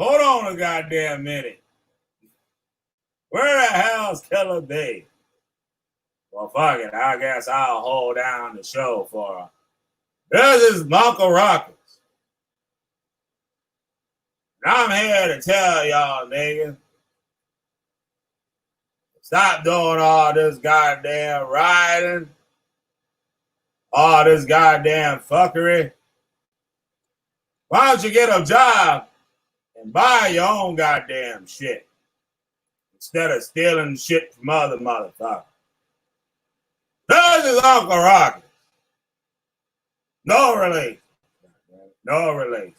Hold on a goddamn minute. Where the hell's Killer B? Well, fuck it. I guess I'll hold down the show for her. This is Uncle Rockets. And I'm here to tell y'all, niggas, stop doing all this goddamn rioting, all this goddamn fuckery. Why don't you get a job and buy your own goddamn shit instead of stealing shit from other motherfuckers? This is Uncle Rocket. No relation. No relation.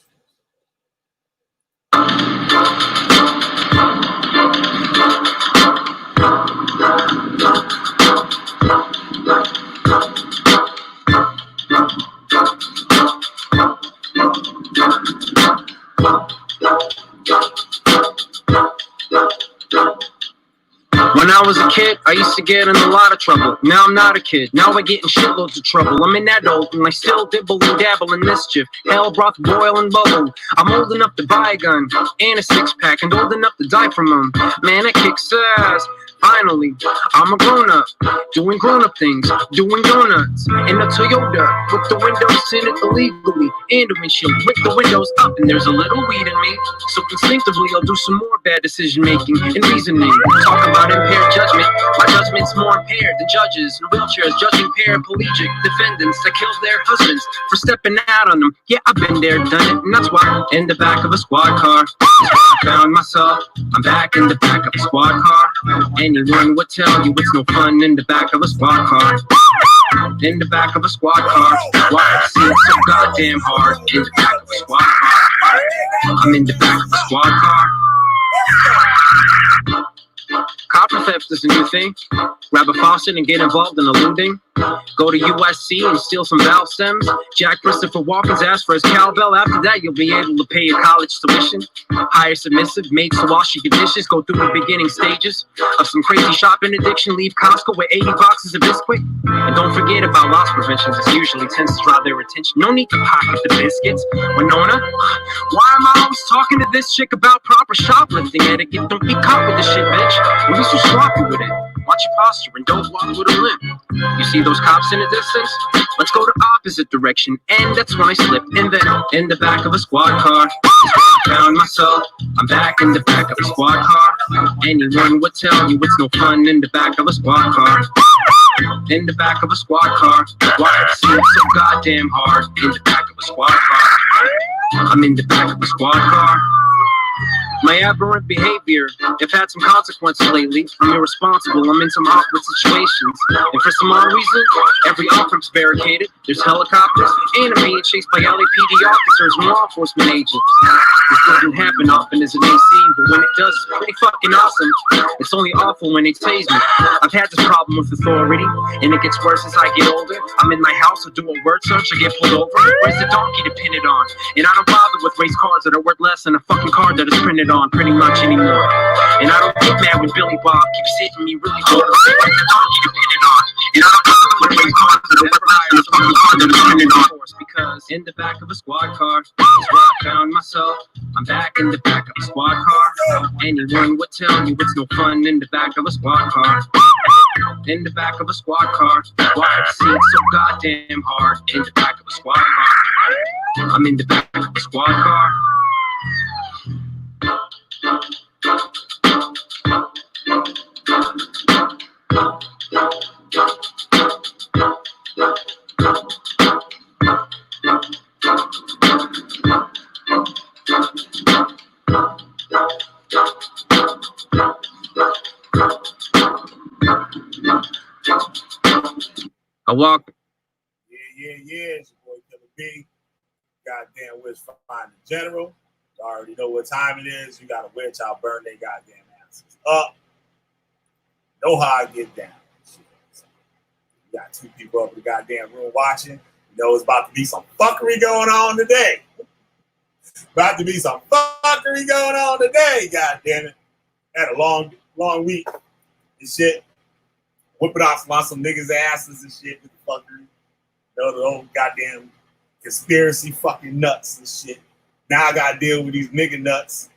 When I was a kid, I used to get in a lot of trouble. Now I'm not a kid. Now I get in shitloads of trouble. I'm an adult and I still dibble and dabble in mischief. Hell, broth, boil, and bubble. I'm old enough to buy a gun and a six-pack and old enough to die from them. Man, I kick ass. Finally, I'm a grown-up, doing grown-up things, doing donuts in a Toyota with the windows in it illegally, and a windshield with the windows up, and there's a little weed in me, so instinctively I'll do some more bad decision-making and reasoning. Talk about impaired judgment. My judgment's more impaired than judges in wheelchairs judging paraplegic defendants that killed their husbands for stepping out on them. Yeah, I've been there, done it, and that's why in the back of a squad car, I found myself. I'm back in the back of a squad car. Anyone would tell you it's no fun in the back of a squad car. In the back of a squad car. Why it seems so goddamn hard in the back of a squad car. I'm in the back of a squad car. Copper theft is a new thing. Grab a faucet and get involved in a looting. Go to USC and steal some valve stems. Jack Christopher Walken's ask for his cowbell. After that, you'll be able to pay your college tuition. Hire submissive maids to wash your dishes. Go through the beginning stages of some crazy shopping addiction. Leave Costco with 80 boxes of Bisquick. And don't forget about loss prevention. This usually tends to draw their attention. No need to pocket the biscuits. Winona, why am I always talking to this chick about proper shoplifting etiquette? Don't be caught with this shit, bitch. At least you're sloppy with it. Watch your posture and don't walk with a limp. You see those cops in the distance? Let's go the opposite direction. And that's when I slipped in there, in the back of a squad car. Found myself. I'm back in the back of a squad car. Anyone would tell you it's no fun in the back of a squad car. In the back of a squad car. Why it seems so goddamn hard in the back of a squad car. I'm in the back of a squad car. My aberrant behavior have had some consequences lately. I'm irresponsible, I'm in some awkward situations. And for some odd reason, every off-ramp's barricaded. There's helicopters, and I'm being chased by LAPD officers and law enforcement agents. This doesn't happen often as it may seem, but when it does, it's pretty fucking awesome. It's only awful when they tase me. I've had this problem with authority, and it gets worse as I get older. I'm in my house, I do a word search, I get pulled over. Where's the donkey to pin it on? And I don't bother with race cards that are worth less than a fucking card that is printed on pretty much anymore. And I don't get mad when Billy Bob keeps hitting me really hard. Where's the donkey to pin it on? And I don't bother with race cards that are worth less than a fucking card that is printed on. Because in the back of a squad car is where I found myself. I'm back in the back of a squad car. Anyone would tell you it's no fun in the back of a squad car. In the back of a squad car. Why it seems so goddamn hard in the back of a squad car. I'm in the back of a squad car. I walk. Yeah. It's your boy Killer B. Goddamn Wish Finder General. You already know what time it is. You got to witch. I'll burn their goddamn asses up. Know how I get down. You got two people up in the goddamn room watching. You know it's about to be some fuckery going on today. About to be some fuckery going on today, goddamn it. Had a long week and shit. Whipping off some niggas' asses and shit with the fuckery. You know, the old goddamn conspiracy fucking nuts and shit. Now I gotta deal with these nigga nuts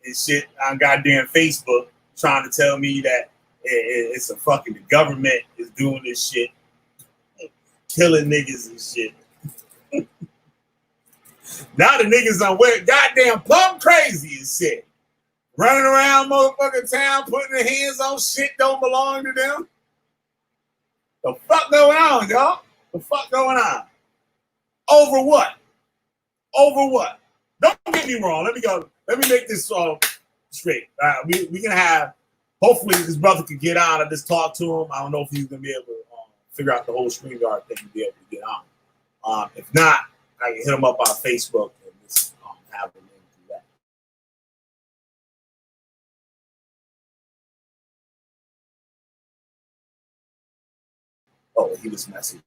and shit on goddamn Facebook trying to tell me that it's a fucking the government is doing this shit, killing niggas and shit. Now the niggas on where goddamn plumb crazy and shit. Running around motherfucking town, putting their hands on shit don't belong to them. The fuck going on, y'all? The fuck going on? Over what? Over what? Don't get me wrong. Let me make this straight. We can have, hopefully this brother could get on. I just talked to him. I don't know if he's going to be able to figure out the whole StreamYard thing to be able to get on. If not, I can hit him up on Facebook and just have him do that. Oh, he was messy.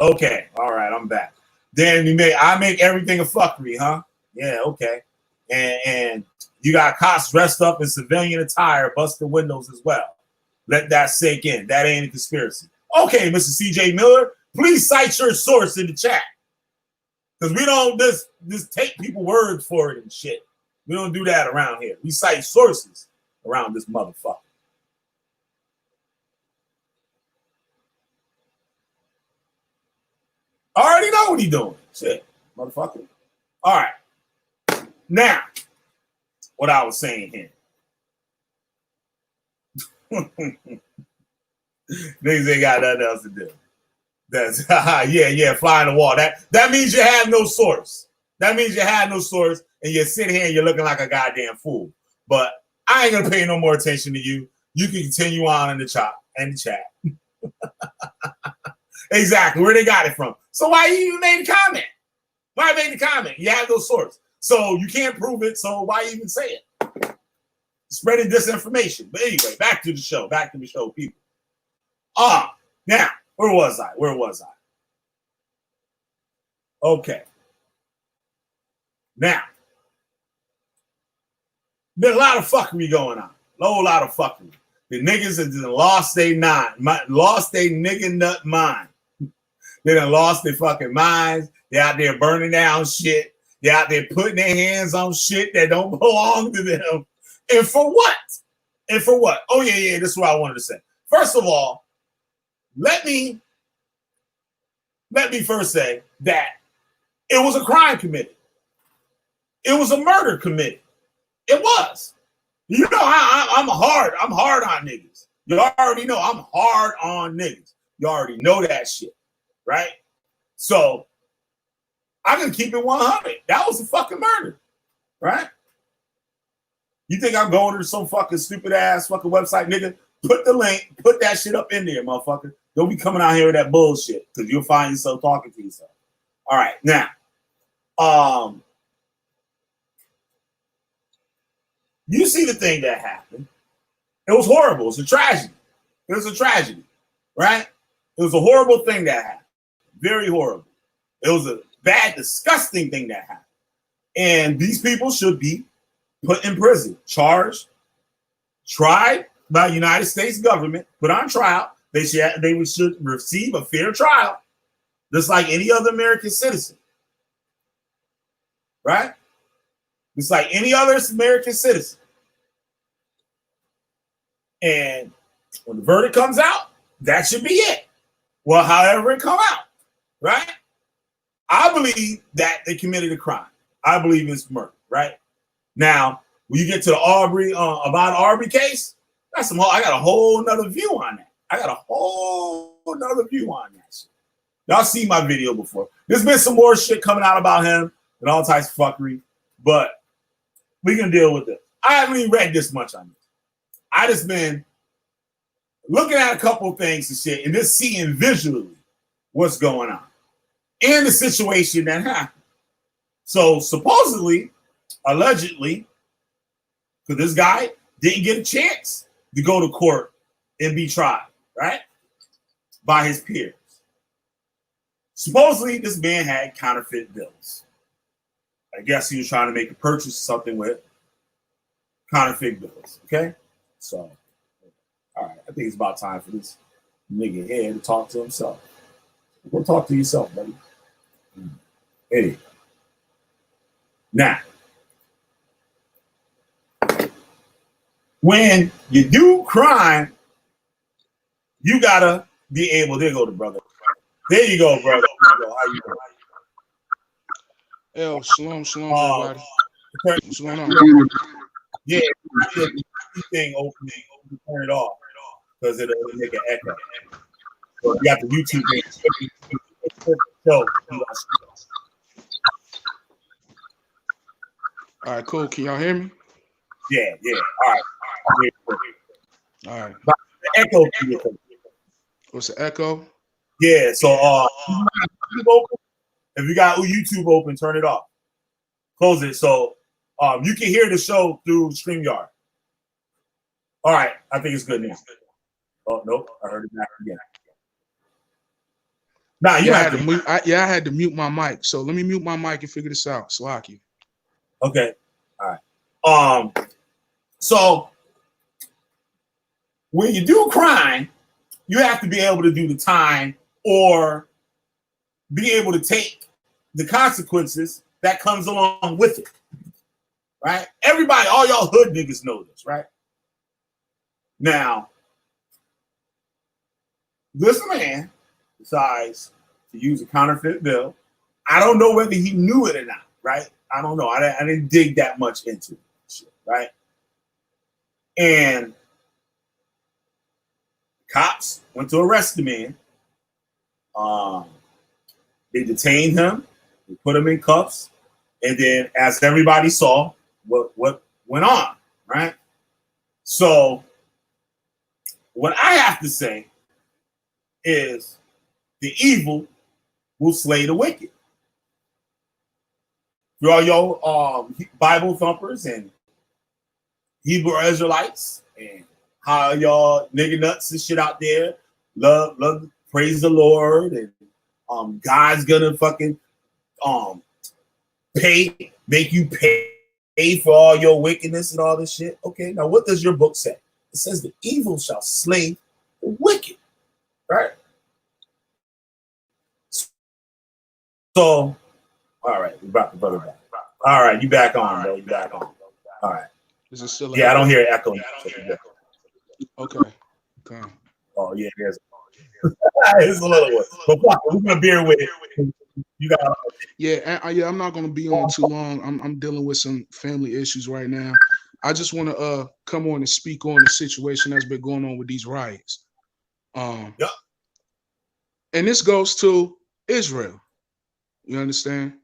Okay, all right, I'm back. Then I make everything a fuckery, huh? Yeah, okay. And you got cops dressed up in civilian attire, busting windows as well. Let that sink in. That ain't a conspiracy. Okay, Mr. CJ Miller, please cite your source in the chat. Because we don't just take people's words for it and shit. We don't do that around here. We cite sources around this motherfucker. I already know what he's doing. Shit, motherfucker. All right. Now, what I was saying here. Niggas ain't got nothing else to do. That's yeah, fly on the wall. That means you have no source. That means you have no source, and you sit here and you're looking like a goddamn fool. But I ain't gonna pay no more attention to you. You can continue on in the chat. Exactly where they got it from. So why you even made a comment? Why make the comment? You have no source. So you can't prove it. So why even say it? Spreading disinformation. But anyway, back to the show. Back to the show, people. Now, where was I? Okay. Now, there's a lot of fuckery going on. A whole lot of fuckery. The niggas have just lost their nigga nut mind. They done lost their fucking minds. They're out there burning down shit. They're out there putting their hands on shit that don't belong to them. And for what? Oh, yeah, this is what I wanted to say. First of all, let me first say that it was a crime committed. It was a murder committed. It was. You know, I'm hard on niggas. You already know I'm hard on niggas. You already know that shit, right? So I'm gonna keep it 100. That was a fucking murder, right? You think I'm going to some fucking stupid ass fucking website, nigga? Put the link, put that shit up in there, motherfucker. Don't be coming out here with that bullshit because you'll find yourself talking to yourself. All right, now, you see the thing that happened. It was horrible. It's a tragedy. It was a tragedy, right? It was a horrible thing that happened. Very horrible. It was a bad, disgusting thing that happened. And these people should be put in prison, charged, tried by the United States government, put on trial. They should receive a fair trial, just like any other American citizen, right? Just like any other American citizen. And when the verdict comes out, that should be it. Well, however it come out, right? I believe that they committed a crime. I believe it's murder, right? Now, when you get to the Arbery case, I got a whole nother view on that. I got a whole nother view on that shit. Y'all see my video before. There's been some more shit coming out about him and all types of fuckery, but we can deal with it. I haven't even read this much on this. I just been looking at a couple of things and shit and just seeing visually what's going on in the situation that happened. So supposedly, allegedly, because this guy didn't get a chance to go to court and be tried, right? By his peers. Supposedly, this man had counterfeit bills. I guess he was trying to make a purchase of something with counterfeit bills, okay? So, all right, I think it's about time for this nigga here to talk to himself. Go talk to yourself, buddy. Hey. Now, when you do crime, you gotta be able. There go the brother. There you go, brother. How you doing? Shalom, everybody. What's going on? Yeah, the thing open, turn it off because it'll make an echo. So you got the YouTube thing. All right, cool. Can y'all hear me? Yeah. All right. But the echo. What's the echo? Yeah. So if you got YouTube open, turn it off. Close it so you can hear the show through StreamYard. All right, I think it's good now. Oh nope, I heard it back again. Nah, you had to mute. I had to mute my mic. So let me mute my mic and figure this out. Slocky. Okay. All right. So when you do a crime, you have to be able to do the time or be able to take the consequences that comes along with it. Right? Everybody, all y'all hood niggas know this, right? Now, this man decides to use a counterfeit bill. I don't know whether he knew it or not, right? I don't know. I didn't dig that much into it, right? And cops went to arrest the man. They detained him. They put him in cuffs. And then, as everybody saw, what went on, right? So, what I have to say is the evil will slay the wicked. For all your Bible thumpers and Hebrew Israelites and how y'all nigga nuts and shit out there love, praise the Lord, and God's gonna fucking make you pay for all your wickedness and all this shit. Okay, now what does your book say? It says the evil shall slay the wicked, right? So, all right, we brought the brother back. All right, you back on, bro. You back on. All right. Is it still? Yeah, I don't hear echo. Okay. Oh yeah, there's. It's a little one. But we're gonna bear with it. You got. Yeah, I'm not gonna be on too long. I'm dealing with some family issues right now. I just want to come on and speak on the situation that's been going on with these riots. Yep. And this goes to Israel. You understand?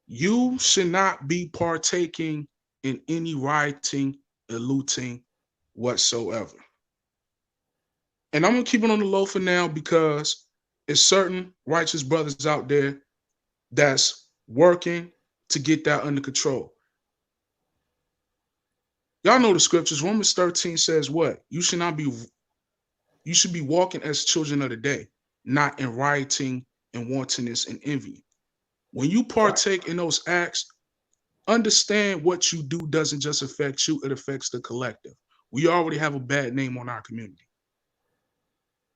You should not be partaking in any rioting and looting whatsoever. And I'm gonna keep it on the low for now because there's certain righteous brothers out there that's working to get that under control. Y'all know the scriptures. Romans 13 says what? You should be walking as children of the day, not in rioting and wantonness and envy. When you partake in those acts, understand what you do doesn't just affect you, it affects the collective. We already have a bad name on our community.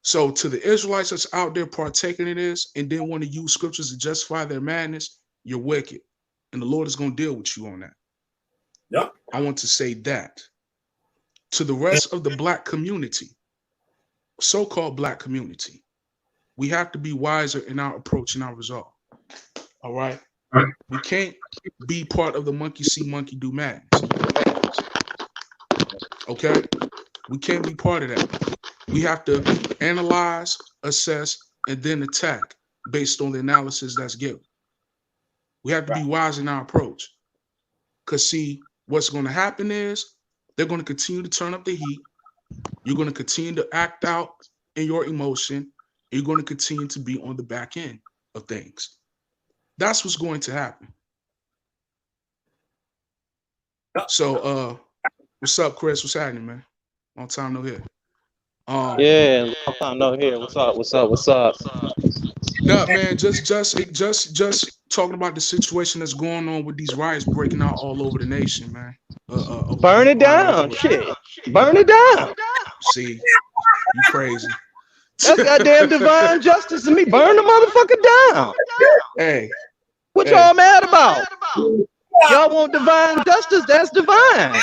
So to the Israelites that's out there partaking in this and then want to use scriptures to justify their madness, you're wicked. And the Lord is going to deal with you on that. Yep. I want to say that. To the rest of the black community, so-called black community, we have to be wiser in our approach and our resolve. All right. We can't be part of the monkey see, monkey do madness. Okay? We can't be part of that. We have to analyze, assess, and then attack based on the analysis that's given. We have to be wise in our approach. Because, see, what's going to happen is they're going to continue to turn up the heat. You're going to continue to act out in your emotion. And you're going to continue to be on the back end of things. That's what's going to happen. So, what's up, Chris? What's happening, man? Long time no hear. Yeah, long time no hear. What's up? No, man, just talking about the situation that's going on with these riots breaking out all over the nation, man. Burn it down, shit. Burn it down. See, you crazy. That's goddamn divine justice to me. Burn the motherfucker down. Hey. What y'all mad about? Y'all want divine justice? That's divine.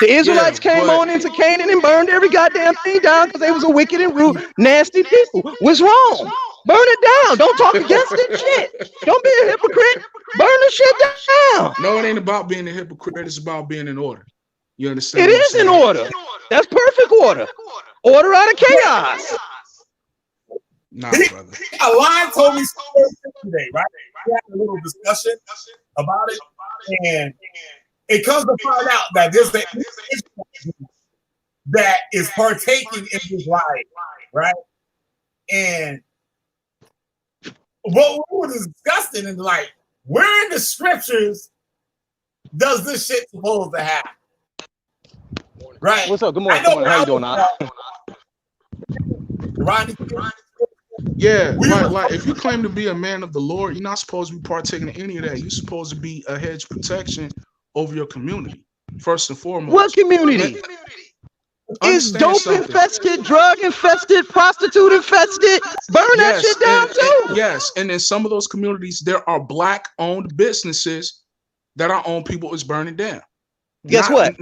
The Israelites came on into Canaan and burned every goddamn thing down because they was a wicked and rude, nasty people. What's wrong? Burn it down. Don't talk against it. Shit. Don't be a hypocrite. Burn the shit down. No, it ain't about being a hypocrite. It's about being in order. You understand? It is in order. That's perfect order. Order out of chaos. Nah, brother. A line told me today, right? We had a little discussion about it, and it comes to find out that there's an individual that is partaking in this riot, right? And what we were discussing is like, where in the scriptures does this shit supposed to happen? Right? What's up? Good morning. How you doing, Ronnie? Yeah, like if you claim to be a man of the Lord, you're not supposed to be partaking in any of that. You're supposed to be a hedge protection over your community, first and foremost. What community? Is dope infested, drug infested, prostitute infested? Burn that shit down too. Yes, and in some of those communities, there are Black-owned businesses that our own people is burning down. Guess what?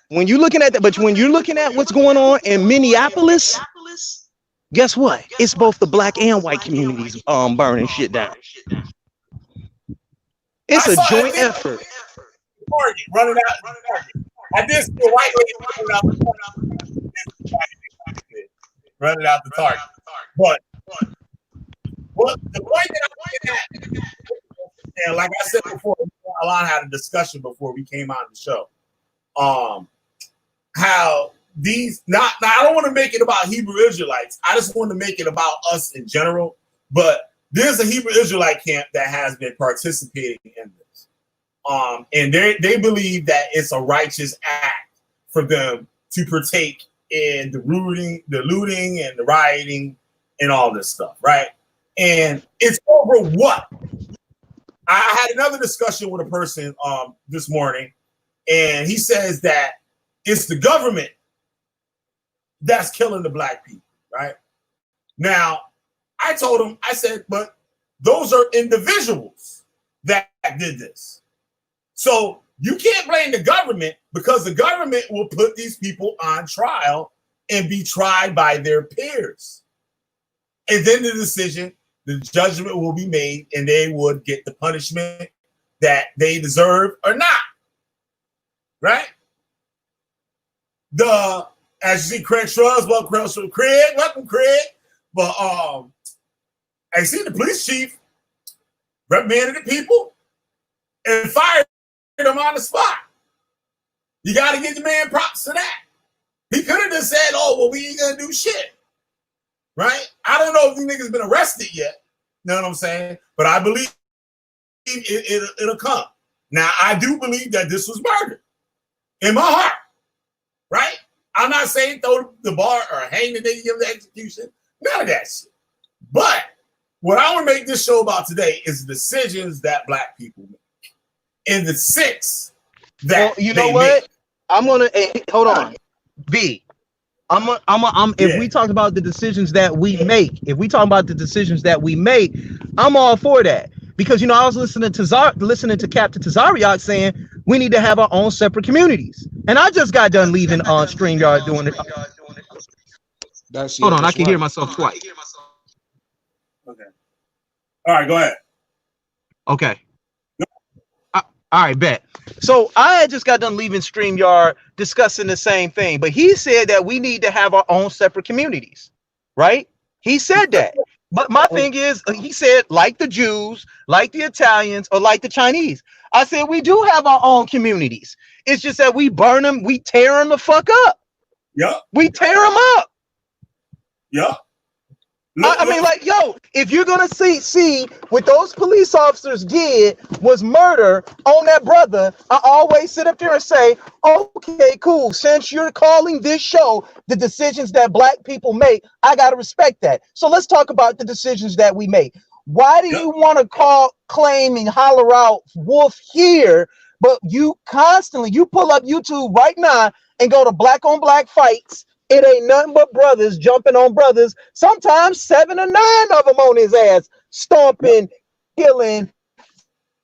When you're looking at that, but when you're looking at what's going on in Minneapolis, guess what? It's both the Black and white communities burning shit down. It's a joint effort. Running out. I did see a white lady running out the target. But what the point that I'm looking at, and like I said before, Alon had a discussion before we came on the show. How these I don't want to make it about Hebrew Israelites. I just want to make it about us in general. But there's a Hebrew Israelite camp that has been participating in this. And they believe that it's a righteous act for them to partake in the looting and the rioting and all this stuff, right? And it's over what? I had another discussion with a person this morning, and he says that it's the government that's killing the Black people, right? Now, I told him, I said, but those are individuals that did this. So you can't blame the government, because the government will put these people on trial and be tried by their peers. And then the judgment will be made, and they would get the punishment that they deserve or not. Right? As you see, Craig shrugs, welcome Craig. But I see the police chief reprimanded the people and fired them on the spot. You got to give the man props to that. He could have just said, "Oh, well, we ain't gonna do shit." Right? I don't know if these niggas been arrested yet. You know what I'm saying? But I believe it'll come. Now, I do believe that this was murder in my heart. Right? I'm not saying throw the bar or hang the nigga, give the execution. None of that shit. But what I want to make this show about today is the decisions that Black people make. And the six that you know what? Make. I'm gonna hold on. B. If we talk about the decisions that we make, I'm all for that. Because I was listening to Captain Tazariak saying we need to have our own separate communities. And I just got done leaving on StreamYard doing it. Hold on, I can hear myself twice. Okay. All right, go ahead. Okay. All right, bet. So I had just got done leaving StreamYard discussing the same thing, but he said that we need to have our own separate communities, right? He said that. But my thing is, he said, like the Jews, like the Italians, or like the Chinese. I said, we do have our own communities. It's just that we burn them, we tear them the fuck up. Yep. We tear them up. Yep. I mean, like, yo, if you're gonna see what those police officers did was murder on that brother, I always sit up there and say, okay, cool. Since you're calling this show the decisions that black people make, I gotta respect that. So let's talk about the decisions that we make. Why do you want to claim and holler out wolf here, but you pull up YouTube right now and go to black on black fights? It ain't nothing but brothers jumping on brothers. Sometimes 7 or 9 of them on his ass, stomping, killing,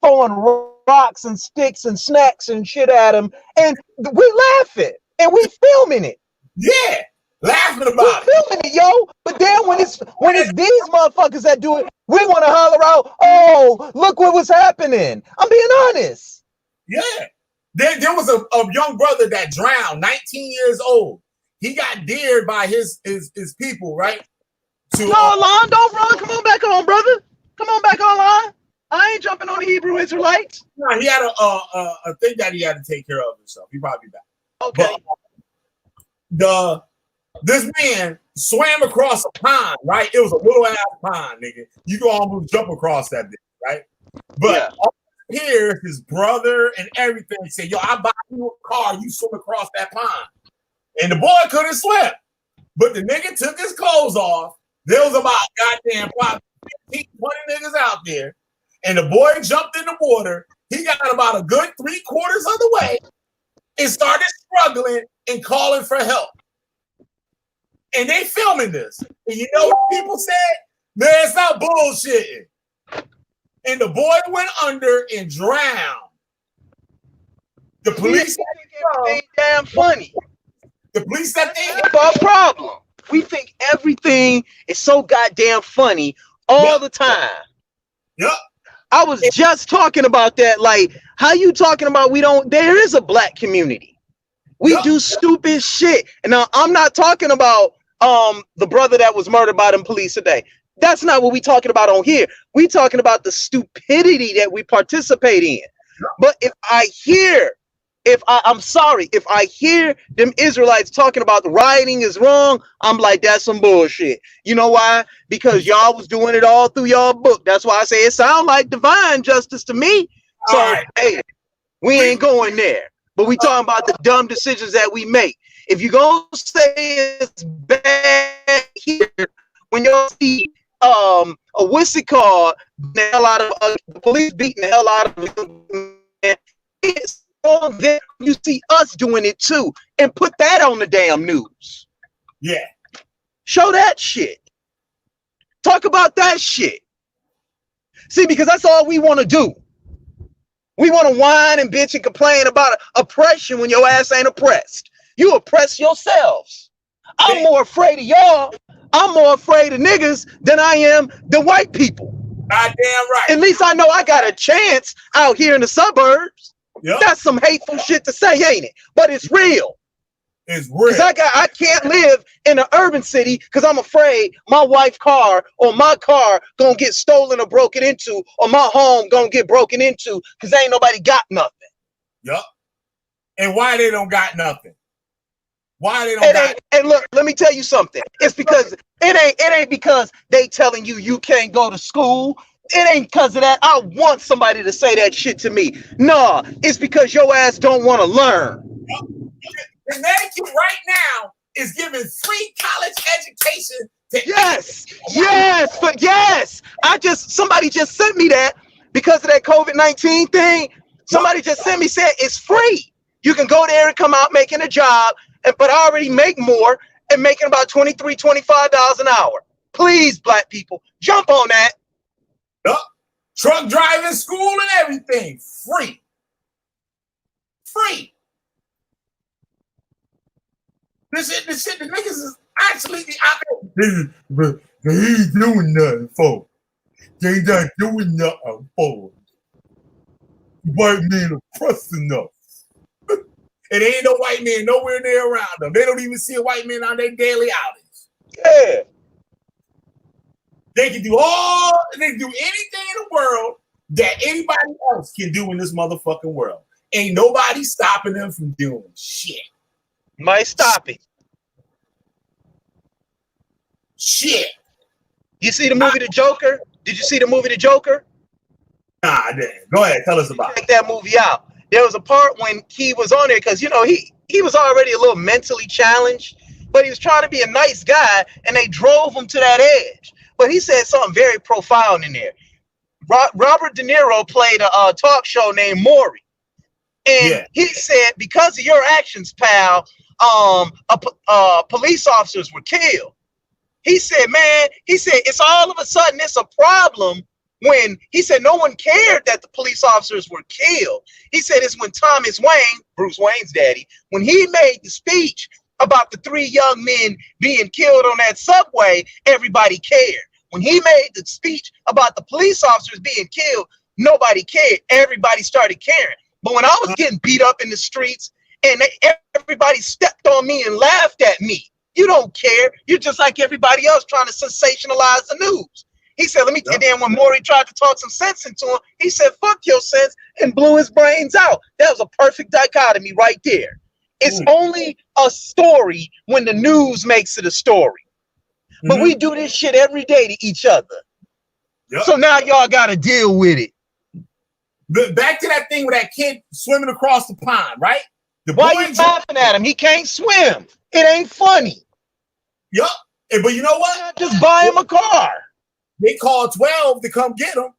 throwing rocks and sticks and snacks and shit at him. And we laughing and we filming it. Yeah, laughing about it. Filming it, yo. But then when it's these motherfuckers that do it, we want to holler out, oh, look what was happening. I'm being honest. Yeah. There was a young brother that drowned, 19 years old. He got dared by his people, right? No, Lon, don't run. Come on back on, brother. Come on back online. I ain't jumping on the Hebrew Israelites. No, he had a thing that he had to take care of himself. He probably back. Okay. But this man swam across a pond, right? It was a little ass pond, nigga. You can almost jump across that bitch, right? But here, his brother and everything said, yo, I buy you a car, you swim across that pond. And the boy couldn't swim. But the nigga took his clothes off. There was about goddamn 15, 20 niggas out there. And the boy jumped in the water. He got about a good 3/4 of the way and started struggling and calling for help. And they filming this. And you know what people said? Man, it's not bullshitting. And the boy went under and drowned. The police said everything damn funny. The police said they have a problem. We think everything is so goddamn funny all the time. Yep. I was just talking about that. Like, how you talking about there is a black community. We do stupid shit. And now I'm not talking about the brother that was murdered by them police today. That's not what we talking about on here. We talking about the stupidity that we participate in. But if I hear them Israelites talking about the rioting is wrong, I'm like, that's some bullshit. You know why? Because y'all was doing it all through y'all book. That's why I say it sounds like divine justice to me. So, hey, we ain't going there. But we talking about the dumb decisions that we make. If you gonna say it's bad here, when you see a whiskey car, the hell out of the police beating the hell out of it, it's then you see us doing it too, and put that on the damn news. Yeah. Show that shit. Talk about that shit. See, because that's all we want to do. We want to whine and bitch and complain about oppression when your ass ain't oppressed. You oppress yourselves. I'm more afraid of y'all. I'm more afraid of niggas than I am the white people. Goddamn right. At least I know I got a chance out here in the suburbs. Yep. That's some hateful shit to say, ain't it? But it's real. It's real. I can't live in an urban city because I'm afraid my wife's car or my car gonna get stolen or broken into, or my home gonna get broken into because ain't nobody got nothing. Yup. And why they don't got nothing? Why they don't got? And look, let me tell you something. It's because it ain't because they telling you can't go to school. It ain't because of that. I want somebody to say that shit to me. Nah, it's because your ass don't want to learn. Connecticut right now is giving free college education to yes. Somebody just sent me that because of that COVID-19 thing. Somebody just sent me, said it's free. You can go there and come out making a job, but I already make more and making about $23, $25 an hour. Please, black people, jump on that. Yep. Truck driving school and everything. Free. This shit, the niggas is actually, they ain't doing nothing for. They not doing nothing for us. White men oppressing us. And ain't no white man nowhere near around them. They don't even see a white man on their daily outings. Yeah. They can do anything in the world that anybody else can do in this motherfucking world. Ain't nobody stopping them from doing shit. Might stop it. Shit. You see the movie The Joker? Did you see the movie The Joker? Nah, I didn't. Go ahead, tell us about it. Check that movie out. There was a part when he was on there because, you know, he was already a little mentally challenged, but he was trying to be a nice guy, and they drove him to that edge. But he said something very profound in there. Robert De Niro played a talk show named Maury. And he said, because of your actions, pal, police officers were killed. He said, man, it's all of a sudden it's a problem when he said no one cared that the police officers were killed. He said it's when Thomas Wayne, Bruce Wayne's daddy, when he made the speech about the 3 young men being killed on that subway, everybody cared. When he made the speech about the police officers being killed, nobody cared. Everybody started caring. But when I was getting beat up in the streets and everybody stepped on me and laughed at me, you don't care. You're just like everybody else trying to sensationalize the news. He said, and then when Maury tried to talk some sense into him, he said, fuck your sense, and blew his brains out. That was a perfect dichotomy right there. It's only a story when the news makes it a story. But we do this shit every day to each other. So now y'all got to deal with it. But back to that thing with that kid swimming across the pond, right? Why are you laughing at him? He can't swim. It ain't funny. Yup. But you know what? Just buy him a car. They called 12 to come get him.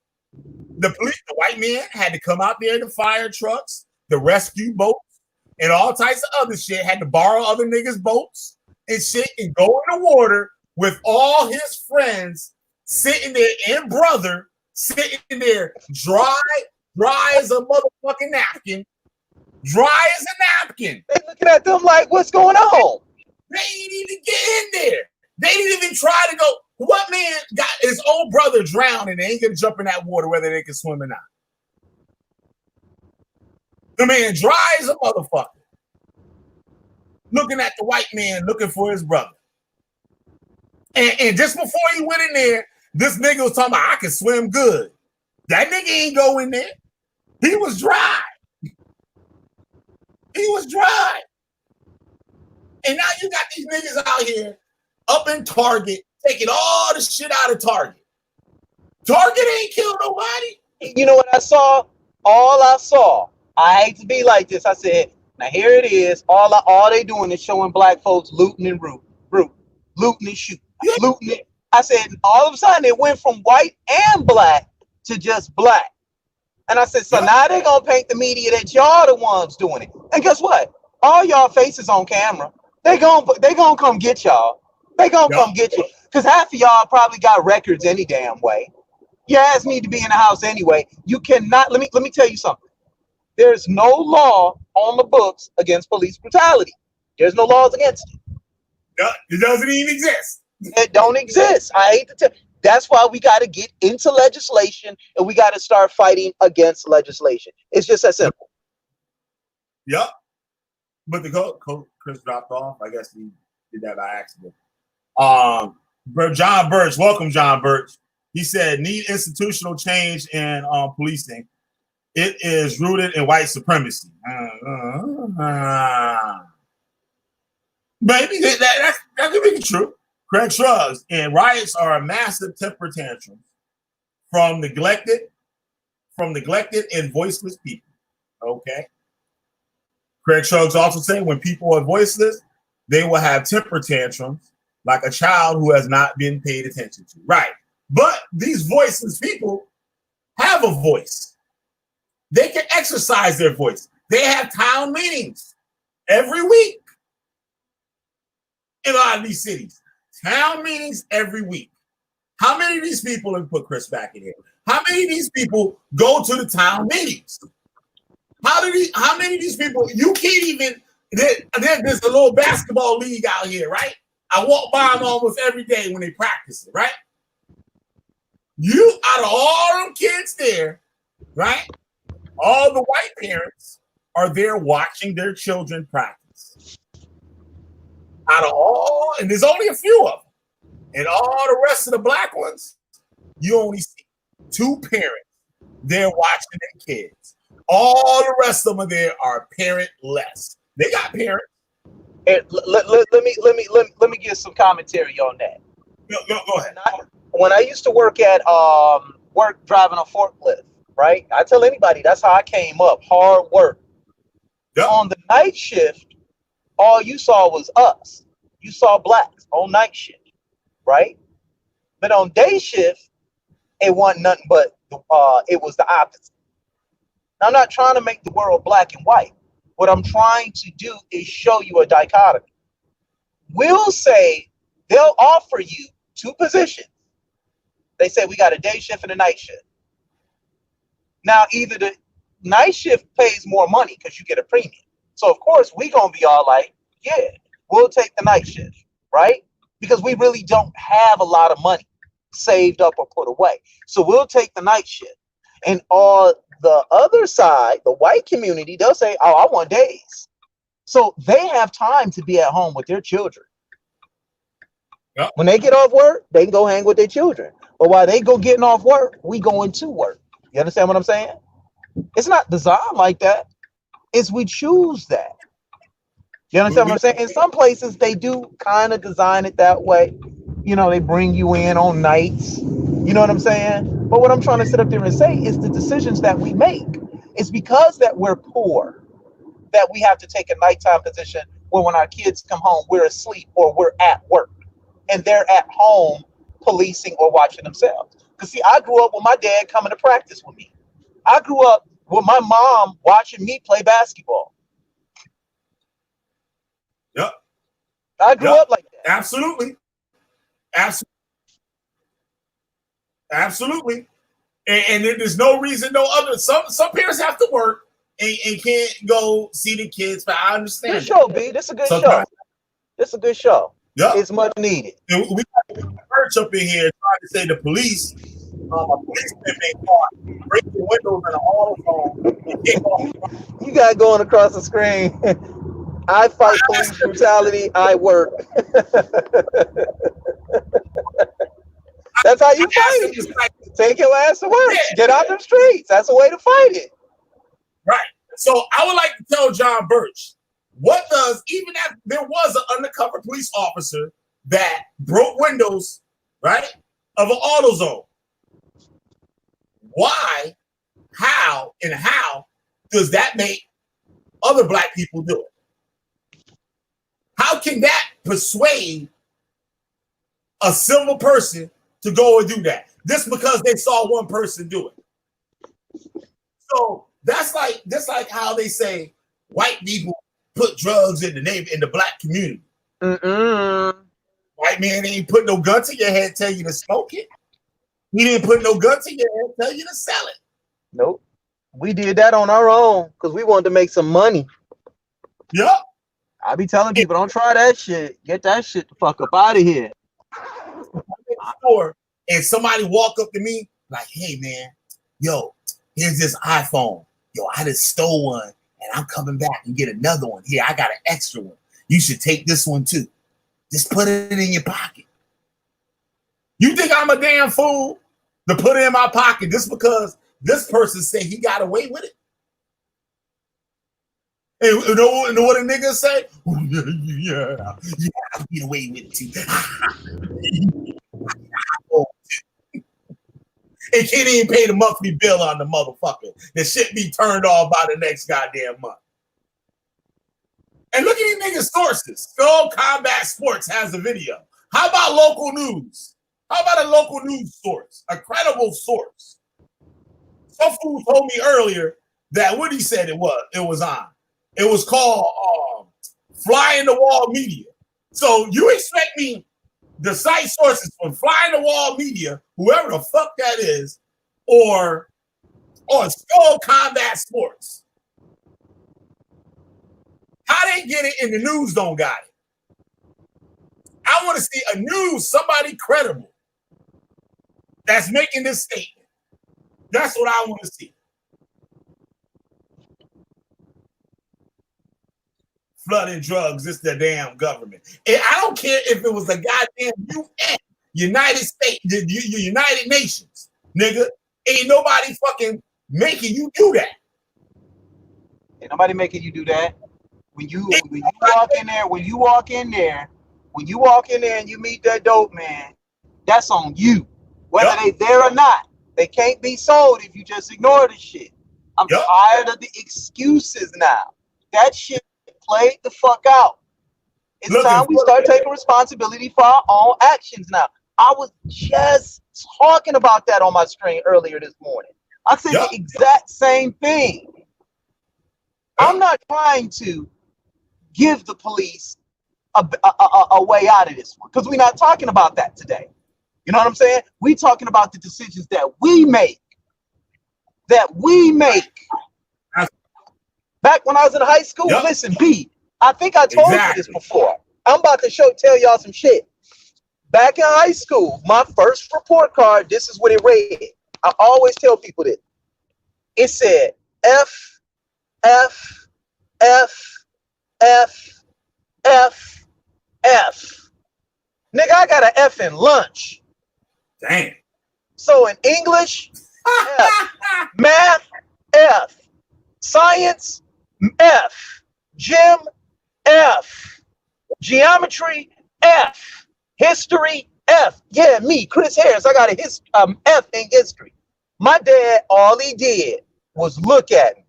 The police, the white men had to come out there, the fire trucks, the rescue boats, and all types of other shit. Had to borrow other niggas' boats and shit and go in the water with all his friends sitting there and brother sitting there dry as a motherfucking napkin. Dry as a napkin. They looking at them like, what's going on? They didn't even get in there. They didn't even try to go. What man got his own brother drowned and they ain't gonna jump in that water whether they can swim or not? The man dry as a motherfucker. Looking at the white man looking for his brother. And just before he went in there, this nigga was talking about, I can swim good. That nigga ain't go in there. He was dry. He was dry. And now you got these niggas out here up in Target taking all the shit out of Target. Target ain't killed nobody. You know what I saw? All I saw, I hate to be like this. I said, now here it is. All they doing is showing black folks looting and looting and shooting. Yeah. Looting it. I said, all of a sudden it went from white and black to just black. And I said, so now they're going to paint the media that y'all the ones doing it. And guess what? All y'all faces on camera. They gonna come get y'all. They gonna come get you. Because half of y'all probably got records any damn way. Your ass need to be in the house anyway. You cannot, let me tell you something. There's no law on the books against police brutality. There's no laws against it. It doesn't even exist. It don't exist. I hate to tell you. That's why we got to get into legislation and we got to start fighting against legislation. It's just that simple. Yep. But the coach Chris dropped off. I guess he did that by accident. John Birch, welcome, John Birch. He said, need institutional change in policing. It is rooted in white supremacy. Maybe that could be true. Craig shrugs, and riots are a massive temper tantrum from neglected and voiceless people. Okay. Craig shrugs also saying when people are voiceless, they will have temper tantrums like a child who has not been paid attention to. Right. But these voiceless people have a voice. They can exercise their voice. They have town meetings every week in a lot of these cities. Town meetings every week. How many of these people, and put Chris back in here, how many of these people go to the town meetings? How many of these people, you can't even, there's a little basketball league out here, right? I walk by them almost every day when they practice it, right? You out of all them kids there, right? All the white parents are there watching their children practice. Out of all, and there's only a few of them. And all the rest of the black ones, you only see 2 parents there watching their kids. All the rest of them there are parentless. They got parents. And let me give some commentary on that. Go ahead. When I used to work at driving a forklift, right? I tell anybody that's how I came up. Hard work. Yep. On the night shift, all you saw was us. You saw blacks on night shift, right? But on day shift, it wasn't nothing but it was the opposite. Now, I'm not trying to make the world black and white. What I'm trying to do is show you a dichotomy. We'll say they'll offer you 2 positions. They say we got a day shift and a night shift. Now, either the night shift pays more money because you get a premium. So, of course, we're going to be all like, yeah, we'll take the night shift, right? Because we really don't have a lot of money saved up or put away. So we'll take the night shift. And on the other side, the white community, they'll say, oh, I want days. So they have time to be at home with their children. Yep. When they get off work, they can go hang with their children. But while they go getting off work, we go into work. You understand what I'm saying? It's not designed like that. It's we choose that. You understand what I'm saying? In some places, they do kind of design it that way. You know, they bring you in on nights. You know what I'm saying? But what I'm trying to sit up there and say is the decisions that we make. It's because that we're poor that we have to take a nighttime position where when our kids come home, we're asleep or we're at work. And they're at home policing or watching themselves. Because, see, I grew up with my dad coming to practice with me. I grew up with my mom watching me play basketball. Yep. I grew up like that. Absolutely. Absolutely. And there's no reason, no other. Some parents have to work and can't go see the kids, but I understand. Good show, B. This is a good show. This is a good show. Yep. It's much needed. And we got a merch up in here trying to say the police, policemen been caught breaking windows in an auto phone. You got going across the screen. I fight police brutality. I work. That's how you fight it. Take your ass to work. Yeah. Get out them streets. That's a way to fight it. Right. So I would like to tell John Birch, what does, even if there was an undercover police officer that broke windows, right, of an AutoZone, why, how does that make other black people do it? How can that persuade a civil person to go and do that just because they saw one person do it? So that's like how they say white people put drugs in the black community. White man ain't put no gun to your head, tell you to smoke it. He didn't put no gun to your head, tell you to sell it. Nope. We did that on our own because we wanted to make some money. Yep. I be telling people, don't try that shit. Get that shit the fuck up out of here. And somebody walk up to me like, hey man, yo, here's this iPhone. Yo, I just stole one and I'm coming back and get another one. Here, I got an extra one. You should take this one too. Just put it in your pocket. You think I'm a damn fool to put it in my pocket just because this person said he got away with it? And you know what a nigga say? Yeah, I'll get away with it too. And can't even pay the monthly bill on the motherfucker. The shit be turned off by the next goddamn month. And look at these niggas' sources. Skull Combat Sports has a video. How about local news? How about a local news source? A credible source. Some fool told me earlier that what he said it was on. It was called Fly in the Wall Media. So you expect me the site sources from Fly in the Wall Media, whoever the fuck that is, or Skull Combat Sports. How they get it and the news don't got it? I want to see a news, somebody credible. that's making this statement. That's what I want to see. Flooding drugs, it's the damn government. And I don't care if it was the goddamn UN, United States, the United Nations, nigga. Ain't nobody fucking making you do that. Ain't nobody making you do that. When you walk in there and you meet that dope man, that's on you. Whether they there or not. They can't be sold if you just ignore the shit. I'm tired of the excuses now. That shit played the fuck out. It's time we start taking responsibility for our own actions now. I was just talking about that on my stream earlier this morning. I said the exact same thing. I'm not trying to give the police a way out of this one, because we're not talking about that today. You know what I'm saying? We're talking about the decisions that we make. Back when I was in high school, listen, B, I think I told you this before. I'm about to tell y'all some shit. Back in high school, my first report card, this is what it read. I always tell people this. It said F, F, F, F, F, F. Nigga, I got an F in lunch. Damn. So in English, F. Math, F. Science, F. Gym, F. Geometry, F. History, F. Yeah, me, Chris Harris, I got a F in history. My dad, all he did was look at me.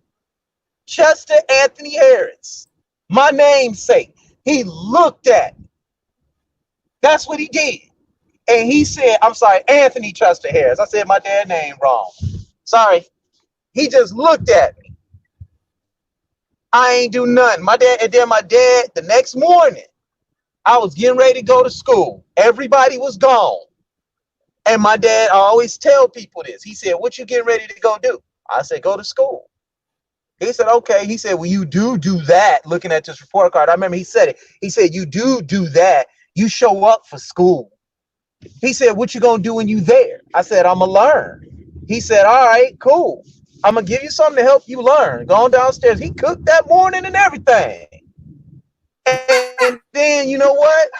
Chester Anthony Harris, my namesake. He looked at me. That's what he did. And he said, I'm sorry, Anthony Chester Harris. I said my dad's name wrong. Sorry. He just looked at me. I ain't do nothing. My dad, the next morning, I was getting ready to go to school. Everybody was gone. And my dad, I always tell people this. He said, what you getting ready to go do? I said, go to school. He said, okay. He said, well, you do that, looking at this report card. I remember he said it. He said, you do that. You show up for school. He said, what you gonna do when you there? I said, I'm gonna learn. He said, all right, cool. I'm gonna give you something to help you learn. Going downstairs. He cooked that morning and everything. And then, you know what?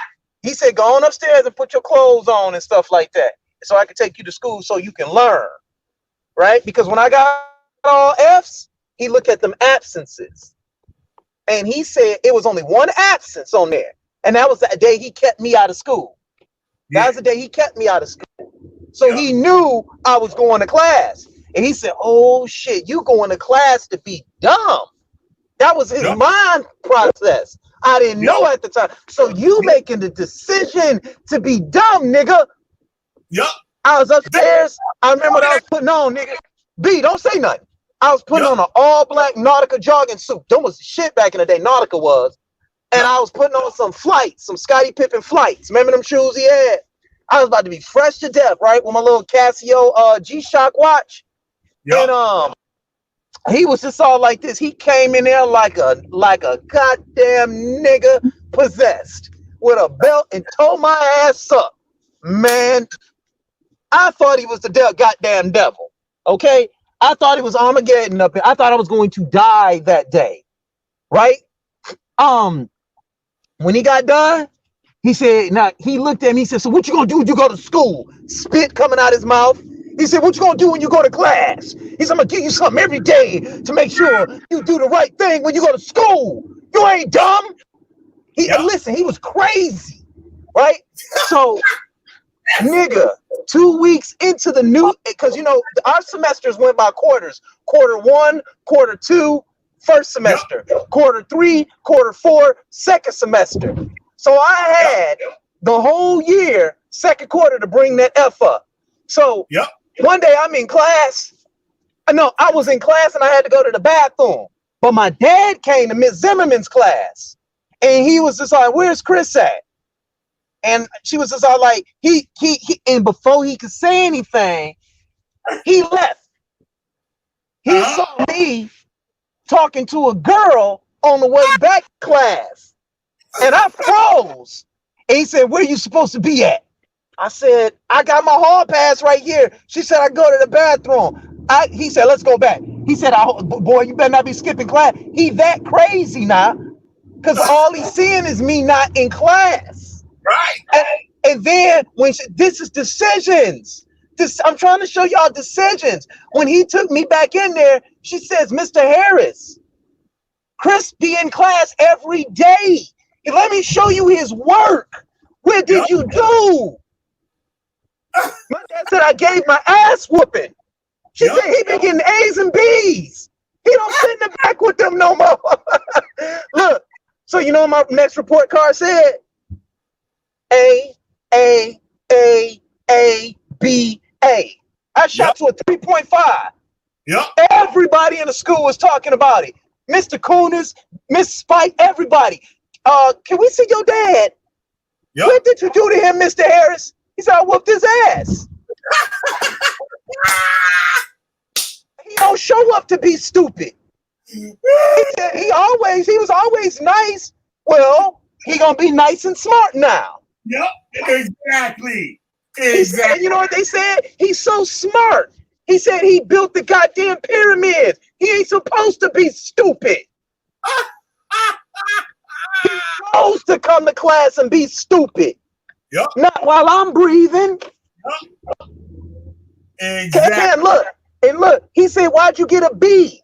He said, go on upstairs and put your clothes on and stuff like that, so I can take you to school so you can learn, right? Because when I got all F's, he looked at them absences. And he said it was only one absence on there. And that was the day he kept me out of school. That was the day he kept me out of school. So he knew I was going to class. And he said, oh shit, you going to class to be dumb. That was his mind process. I didn't know at the time. So you making the decision to be dumb, nigga. I was upstairs. I remember what I was putting on, nigga. B, don't say nothing. I was putting on an all-black Nautica jogging suit. That was the shit back in the day, Nautica was. And I was putting on some flights, some Scottie Pippen flights. Remember them shoes he had? I was about to be fresh to death, right? With my little Casio G-Shock watch. And he was just all like this. He came in there like a goddamn nigga possessed with a belt and tore my ass up. Man, I thought he was the goddamn devil. Okay? I thought it was Armageddon up here. I thought I was going to die that day. Right? When he got done, he said, now he looked at me, he said, so what you gonna do when you go to school? Spit coming out his mouth. He said, what you gonna do when you go to class? He said, I'm gonna give you something every day to make sure you do the right thing when you go to school. You ain't dumb. Listen, he was crazy, right? So, nigga, 2 weeks into the new, because you know, our semesters went by quarters. Quarter 1, quarter 2, first semester. Quarter 3, quarter 4, second semester. So I had the whole year, second quarter, to bring that F up. So one day I'm in class. No, I was in class and I had to go to the bathroom. But my dad came to Miss Zimmerman's class. And he was just like, where's Chris at? And she was just all like, he and before he could say anything, he left. He saw me talking to a girl on the way back to class. And I froze. And he said, where you supposed to be at? I said, I got my hall pass right here. She said, I go to the bathroom. He said, let's go back. He said, boy, you better not be skipping class. He that crazy now, because all he's seeing is me not in class. Right. And then this is decisions. I'm trying to show y'all decisions. When he took me back in there, she says, Mr. Harris, Chris be in class every day. And let me show you his work. What did you do? My dad said I gave my ass whooping. She said he been getting A's and B's. He don't sit in the back with them no more. Look, so you know what my next report card said? A, B, A. I shot to a 3.5. Yep. Everybody in the school was talking about it. Mr. Kunis, Miss Spike, everybody. Can we see your dad? Yep. What did you do to him, Mr. Harris? He said, I whooped his ass. He don't show up to be stupid. He was always nice. Well, he gonna be nice and smart now. Yep, exactly. He said, you know what they said? He's so smart. He said he built the goddamn pyramids. He ain't supposed to be stupid. He's supposed to come to class and be stupid. Yep. Not while I'm breathing. Yep. Exactly. And look, he said, why'd you get a B?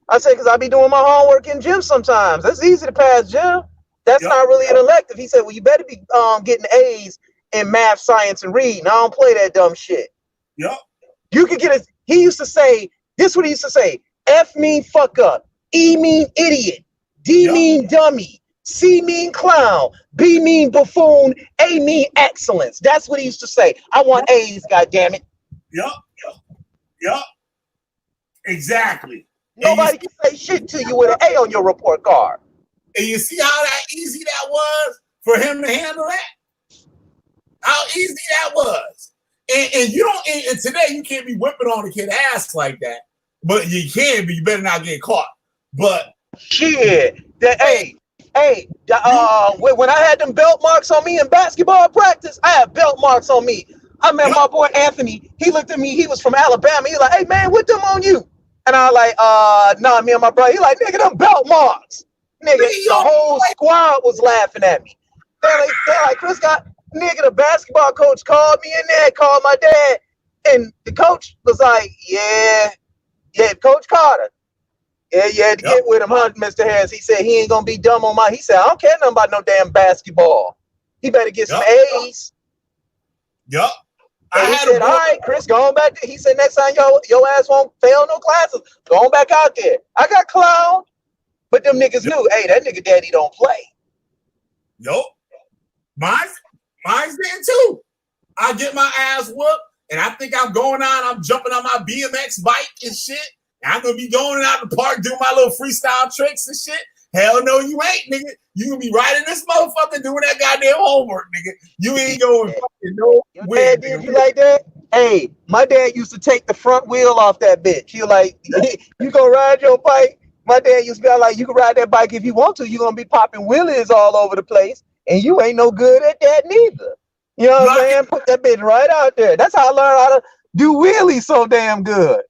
I said, because I be doing my homework in gym sometimes. That's easy to pass gym. That's not really an elective. He said, well, you better be getting A's in math, science, and reading. I don't play that dumb shit. Yep. You could get he used to say, this is what he used to say, F mean fuck up, E mean idiot, D mean dummy, C mean clown, B mean buffoon, A mean excellence. That's what he used to say. I want A's, goddammit. Yep. Exactly. Nobody can say shit to you with an A on your report card. And you see how that easy that was for him to handle that? How easy that was. And you don't, and today you can't be whipping on a kid's ass like that. But you can, but you better not get caught. But shit. When I had them belt marks on me in basketball practice, I had belt marks on me. I met my boy Anthony. He looked at me, he was from Alabama. He was like, hey man, what them on you? And I was like, nah, me and my brother. He like, nigga, them belt marks. Nigga, the whole squad was laughing at me. They're like, Chris got, nigga, the basketball coach called me in there, called my dad. And the coach was like, yeah, Coach Carter. Yeah, you had to get with him, huh, Mr. Harris? He said he ain't going to be dumb on he said, I don't care nothing about no damn basketball. He better get some A's. Yep. He said, all right, Chris, go on back. He said, next time your ass won't fail no classes. Go on back out there. I got clowned. But them niggas knew, hey, that nigga daddy don't play. Yup. Mine's there too. I get my ass whooped, and I think I'm going out, I'm jumping on my BMX bike and shit. And I'm going to be going out the park doing my little freestyle tricks and shit. Hell no, you ain't, nigga. You gonna be right in this motherfucker doing that goddamn homework, nigga. You ain't going fucking nowhere. Did you like that? Hey, my dad used to take the front wheel off that bitch. He like, you go ride your bike. My dad used to be like, you can ride that bike if you want to. You're gonna be popping wheelies all over the place, and you ain't no good at that neither. You know what I'm saying? Put that bitch right out there. That's how I learned how to do wheelies so damn good.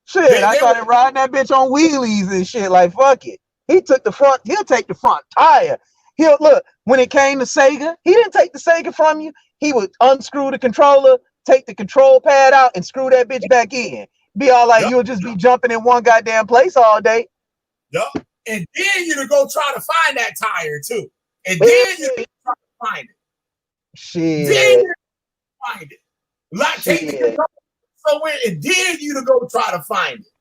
Shit, I started riding that bitch on wheelies and shit. Like, fuck it. He took the front. He'll take the front tire. He'll look when it came to Sega. He didn't take the Sega from you. He would unscrew the controller, take the control pad out, and screw that bitch back in. Be all like, you'll just be jumping in one goddamn place all day. Yup. And then you to go try to find that tire too. And then you try to find it. Shit. Then you find it. Like take the controller somewhere, and then you to go try to find it.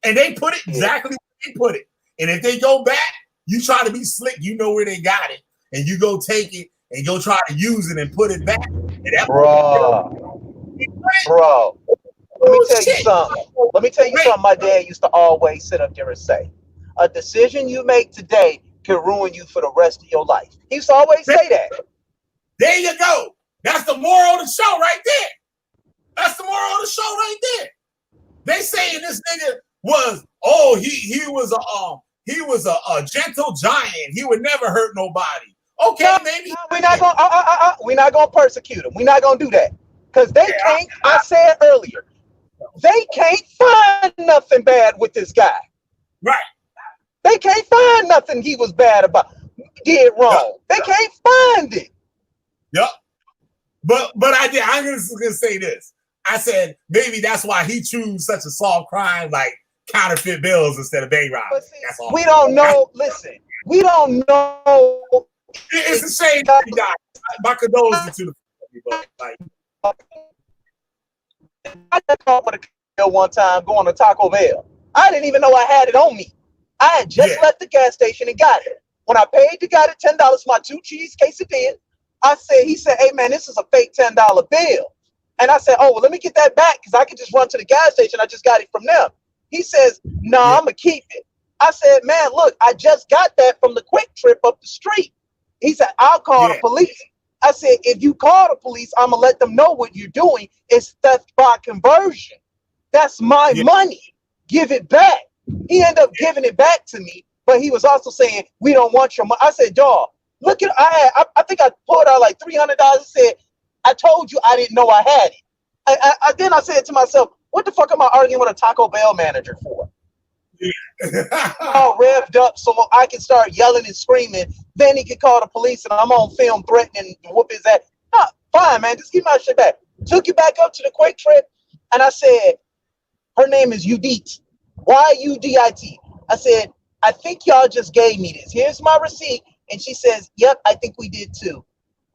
And they put it exactly where they put it. And if they go back, you try to be slick. You know where they got it, and you go take it and go try to use it and put it back. Bro. Let me tell you something. Let me tell you something. My dad used to always sit up there and say, "A decision you make today can ruin you for the rest of your life." He used to always say that. There you go. That's the moral of the show right there. That's the moral of the show right there. They saying this nigga was, he was a gentle giant. He would never hurt nobody. Okay, No, maybe we're not gonna persecute them. We're not gonna do that because they can't. I said earlier, they can't find nothing bad with this guy. right. They can't find nothing he was bad about, did wrong. They can't find it. Yep. But I'm just gonna say this. I said maybe that's why he chose such a soft crime like counterfeit bills instead of bank robbery. That's all. We don't know. Listen, we don't know. It's a shame he died. My condolences to the family, but like, I got caught with a bill one time going to Taco Bell. I didn't even know I had it on me. I had just left the gas station and got it. When I paid the guy the $10 for my 2 cheese quesadillas, he said, hey man, this is a fake $10 bill. And I said, oh, well, let me get that back because I could just run to the gas station. I just got it from them. He says, no, I'm going to keep it. I said, man, look, I just got that from the Quick Trip up the street. He said, I'll call the police. I said, if you call the police, I'm going to let them know what you're doing is theft by conversion. That's my money. Give it back. He ended up giving it back to me, but he was also saying, we don't want your money. I said, dawg, look at, I think I pulled out like $300. I said, I told you I didn't know I had it. Then I said to myself, what the fuck am I arguing with a Taco Bell manager for? All revved up so I can start yelling and screaming. Then he can call the police and I'm on film threatening to whoop his ass. No, fine, man, just give my shit back. Took you back up to the Quick Trip and I said, her name is Udit. Yudit. I said, I think y'all just gave me this. Here's my receipt. And she says, yep, I think we did too.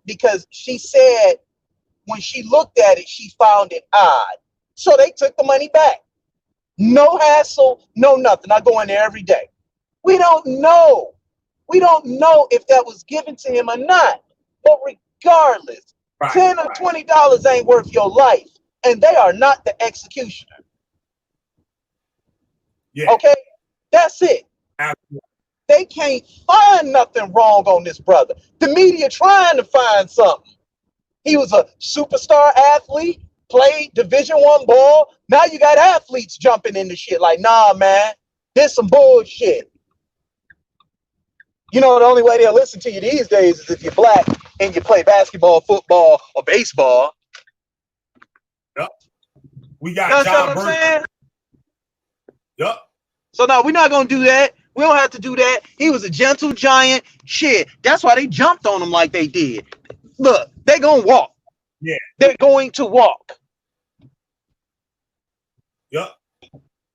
Because she said when she looked at it, she found it odd. So they took the money back. No hassle, no nothing. I go in there every day. We don't know. We don't know if that was given to him or not. But regardless, $10 or $20 ain't worth your life. And they are not the executioner. Okay? That's it. Absolutely. They can't find nothing wrong on this brother. The media trying to find something. He was a superstar athlete, played Division I ball. Now you got athletes jumping into shit like, nah, man, this some bullshit. You know, the only way they'll listen to you these days is if you're black and you play basketball, football, or baseball. Yep. We got John Burton. Yep. So no, we're not gonna do that. We don't have to do that. He was a gentle giant. Shit. That's why they jumped on him like they did. Look, they're gonna walk. Yeah. They're going to walk. Yep.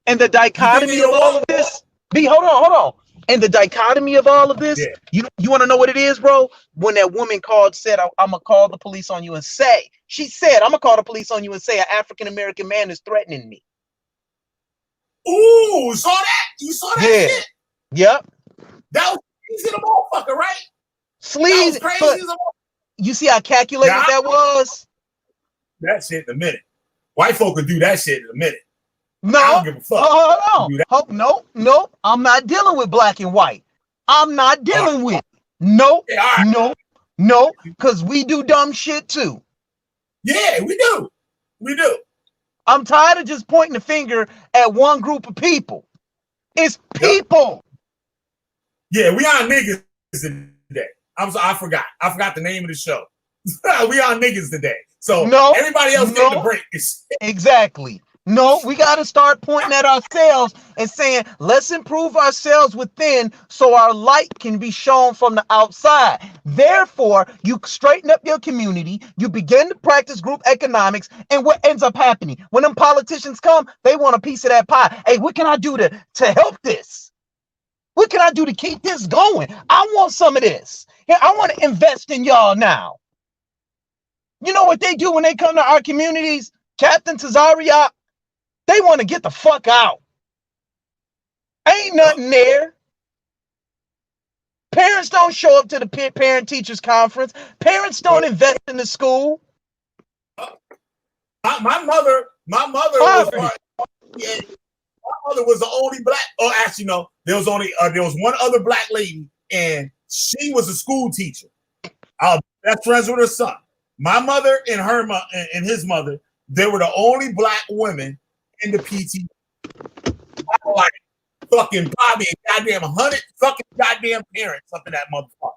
And the dichotomy of all of this. Hold on. And the dichotomy of all of this, you want to know what it is, bro? When that woman called, said, I'm gonna call the police on you and say, she said, I'm gonna call the police on you and say an African-American man is threatening me. Ooh, saw that? You saw that shit? Yep. That was sleazy the motherfucker, right? Sleazy. That was crazy. You see how calculated that was? That shit in a minute. White folk could do that shit in a minute. No. I don't give a fuck. Hold on. Nope. I'm not dealing with black and white. I'm not dealing with it. Nope. No. Because we do dumb shit too. Yeah, we do. We do. I'm tired of just pointing the finger at one group of people. It's people. Yeah, we on niggas today. I forgot. I forgot the name of the show. We on niggas today. So everybody else get the break. Exactly. No, we got to start pointing at ourselves and saying, let's improve ourselves within so our light can be shown from the outside. Therefore, you straighten up your community, you begin to practice group economics, and what ends up happening? When them politicians come, they want a piece of that pie. Hey, what can I do to help this? What can I do to keep this going? I want some of this. Yeah, I want to invest in y'all now. You know what they do when they come to our communities? Captain Tazariak, they want to get the fuck out. Ain't nothing there. Parents don't show up to the parent-teachers conference. Parents don't invest in the school. My mother was the only black. Oh, actually, no. There was one other black lady, and she was a school teacher. Best friends with her son. My mother and her and his mother, they were the only black women in the PT. Like fucking Bobby and goddamn 100 fucking goddamn parents up in that motherfucker.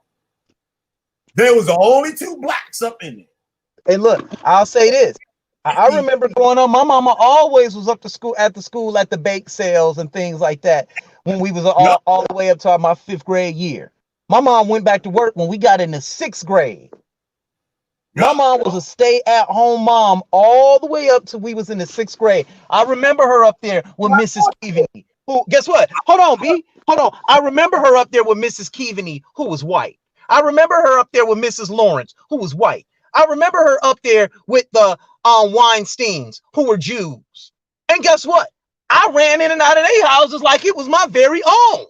There was the only 2 blacks up in there. And look, I'll say this. I remember growing up, my mama always was up to school at the bake sales and things like that when we was all the way up to my 5th grade year. My mom went back to work when we got into 6th grade. My mom was a stay-at-home mom all the way up till we was in the 6th grade. I remember her up there with Mrs. Keaveney, who, guess what? Hold on, B. Hold on. I remember her up there with Mrs. Keaveney, who was white. I remember her up there with Mrs. Lawrence, who was white. I remember her up there with the Weinsteins, who were Jews. And guess what? I ran in and out of their houses like it was my very own.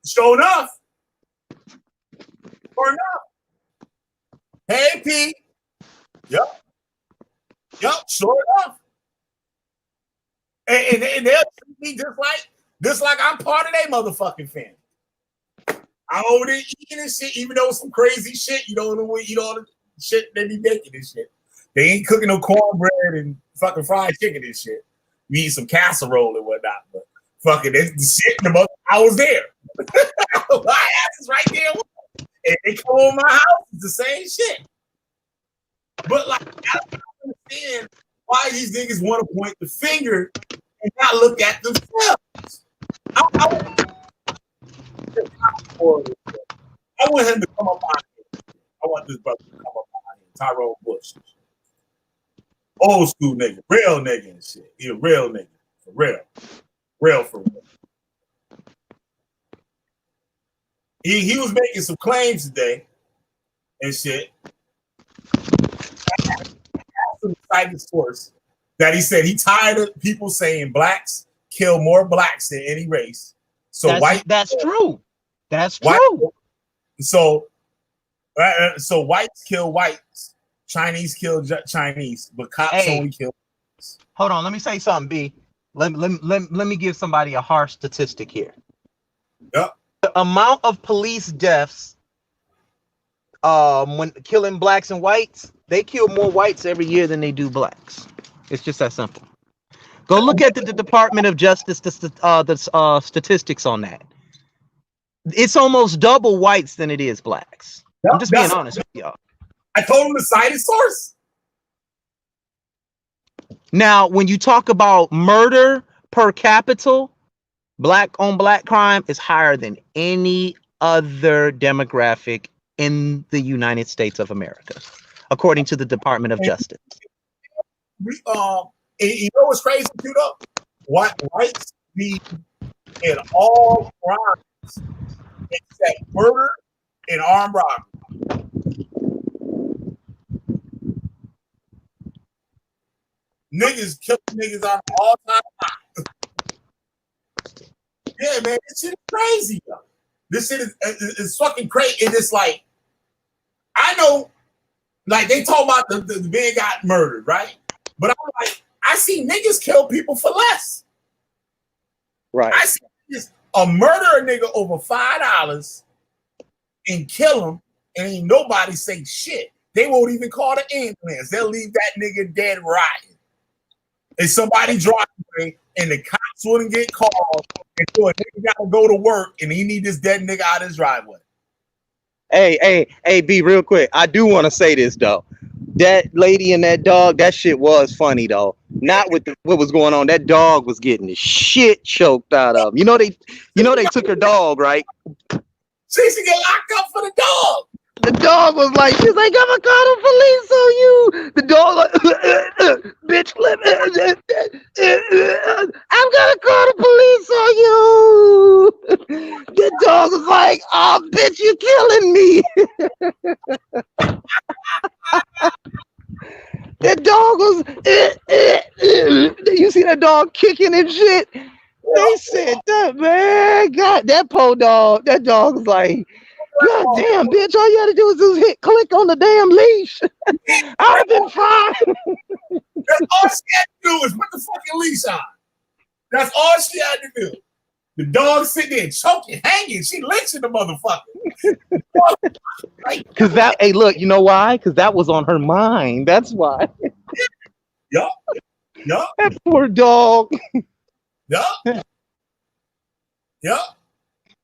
Sure enough. Sure enough. Hey, P. Yep. Sure enough. And they'll treat me just like I'm part of their motherfucking family. I'm over there eating and shit, even though some crazy shit, you don't know what eat all the shit they be making and shit. They ain't cooking no cornbread and fucking fried chicken and shit. We eat some casserole and whatnot, but fucking the shit in the mother, I was there. My ass is right there. And they come on my house, it's the same shit. But like, I don't understand why these niggas want to point the finger and not look at themselves. I want him to come up on here. I want this brother to come up on here. Tyrone Bush. Old school nigga, real nigga and shit. He a real nigga. For real. Real for real. He was making some claims today and shit. I asked him cited source that he said he tired of people saying blacks kill more blacks than any race. So that's true. That's true. So whites kill whites, Chinese kill Chinese, but cops only kill. Hold on, let me say something, B. Let me give somebody a harsh statistic here. Yep. The amount of police deaths when killing blacks and whites, they kill more whites every year than they do blacks. It's just that simple. Go look at the Department of Justice, the statistics on that. It's almost double whites than it is blacks. Yep, I'm just being honest with y'all. I told him to cite his source. Now, when you talk about murder per capita, black on black crime is higher than any other demographic in the United States of America, according to the Department of Justice. You know what's crazy too though? Whites be in all crimes except murder and armed robbery. Niggas kill niggas on all time. Yeah, man, this shit is crazy though. This shit is fucking crazy. And it's like, I know, like they talk about the man got murdered, right? But I'm like, I see niggas kill people for less. Right. I see a murder a nigga over $5 and kill him, and ain't nobody say shit. They won't even call the ambulance. They'll leave that nigga dead rotting. And somebody drive away, and the cops wouldn't get called, and so a nigga gotta go to work, and he need this dead nigga out his driveway. Hey, B, real quick. I do want to say this though. That lady and that dog, that shit was funny though. Not with what was going on. That dog was getting the shit choked out of him. You know they took her dog, right? She should get locked up for the dog. The dog was like, she's like, I'm gonna call the police on you. The dog like, bitch, I'm gonna call the police on you. The dog was like, oh, bitch, you killing me. That dog was, you see that dog kicking and shit? They said that, man, God, that poor dog, that dog was like, God damn, bitch, all you had to do was just click on the damn leash. I'd have been fine. That's all she had to do is put the fucking leash on. That's all she had to do. The dog sitting there choking, hanging. She lynching the motherfucker. Cause that, hey, look, you know why? Cause that was on her mind. That's why. Yup. That poor dog. Yup.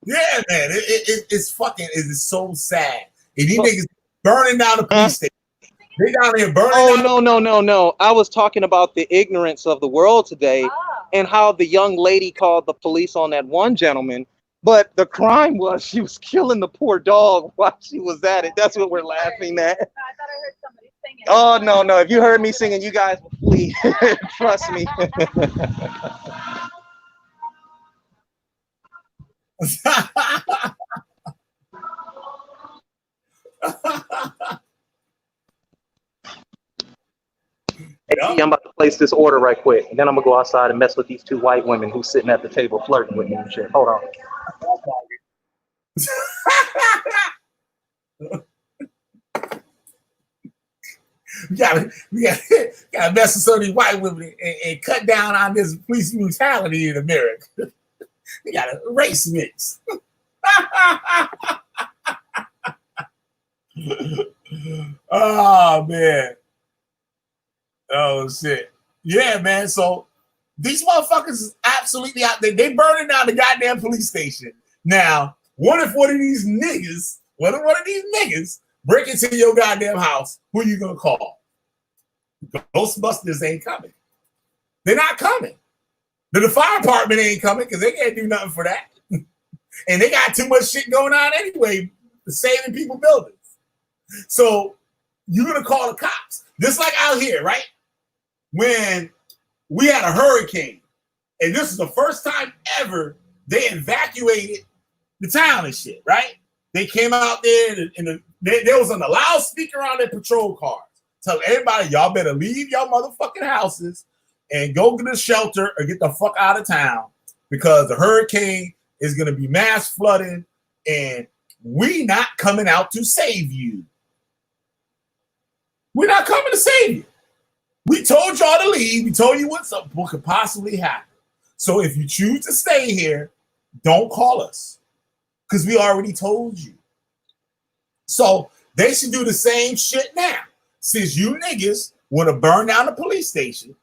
Yeah, man. It's fucking. It's so sad. And these niggas burning down the police station. They down there burning down. No. I was talking about the ignorance of the world today and how the young lady called the police on that one gentleman. But the crime was she was killing the poor dog while she was at it. That's what we're laughing at. I thought I heard somebody singing. Oh, no. If you heard me singing, you guys will flee. Trust me. Hey, I'm about to place this order right quick, and then I'm gonna go outside and mess with these two white women who's sitting at the table flirting with me and shit. Hold on. we gotta mess with some of these white women and cut down on this police brutality in America. We got a race mix. Oh man. Oh shit. Yeah, man. So these motherfuckers is absolutely out there. They burning down the goddamn police station. Now, what if one of these niggas break into your goddamn house? Who you gonna call? Ghostbusters ain't coming. They're not coming. The fire department ain't coming because they can't do nothing for that. And they got too much shit going on anyway, saving people buildings. So you're gonna call the cops. Just like out here, right? When we had a hurricane, and this is the first time ever they evacuated the town and shit, right? They came out there and there was on the loudspeaker on their patrol cars, telling everybody, y'all better leave your motherfucking houses and go to the shelter or get the fuck out of town because the hurricane is going to be mass flooding and we not coming out to save you. We're not coming to save you. We told y'all to leave. We told you what could possibly happen. So if you choose to stay here, don't call us because we already told you. So they should do the same shit now. Since you niggas want to burn down the police station.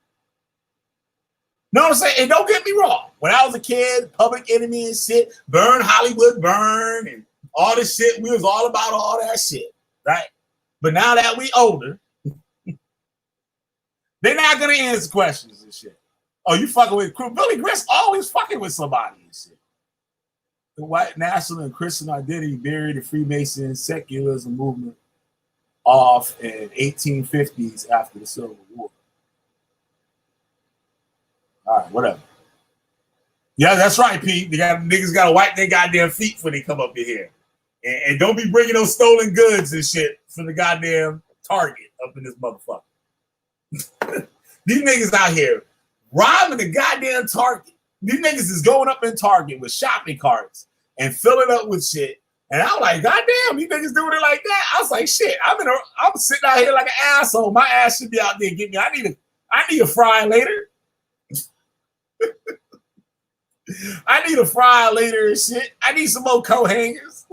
Know what I'm saying? And don't get me wrong. When I was a kid, Public Enemy and shit, burn Hollywood, burn, and all this shit, we was all about all that shit, right? But now that we older, they're not gonna answer questions and shit. Oh, you fucking with crew? Billy Grist always fucking with somebody and shit. The white national and Christian identity buried the Freemason secularism movement off in 1850s after the Civil War. All right, whatever. Yeah, that's right, Pete. Niggas gotta wipe their goddamn feet when they come up in here. And don't be bringing those stolen goods and shit from the goddamn Target up in this motherfucker. These niggas out here robbing the goddamn Target. These niggas is going up in Target with shopping carts and filling up with shit. And I'm like, goddamn, these niggas doing it like that. I was like, shit, I'm sitting out here like an asshole. My ass should be out there getting me. I need a fry later. I need a fry later and shit. I need some more coat hangers.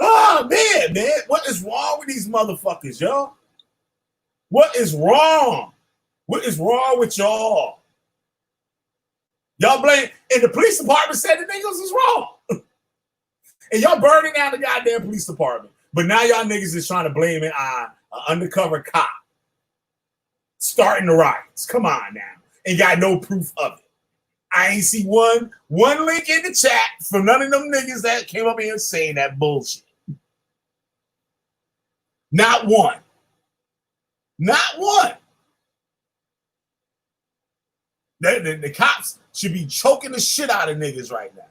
Oh man, what is wrong with these motherfuckers, y'all? What is wrong? What is wrong with y'all? Y'all blame, and the police department said the niggas is wrong. And y'all burning down the goddamn police department. But now y'all niggas is trying to blame it on an undercover cop starting the riots. Come on now. And got no proof of it. I ain't see one link in the chat from none of them niggas that came up here saying that bullshit. Not one. Not one. The cops should be choking the shit out of niggas right now.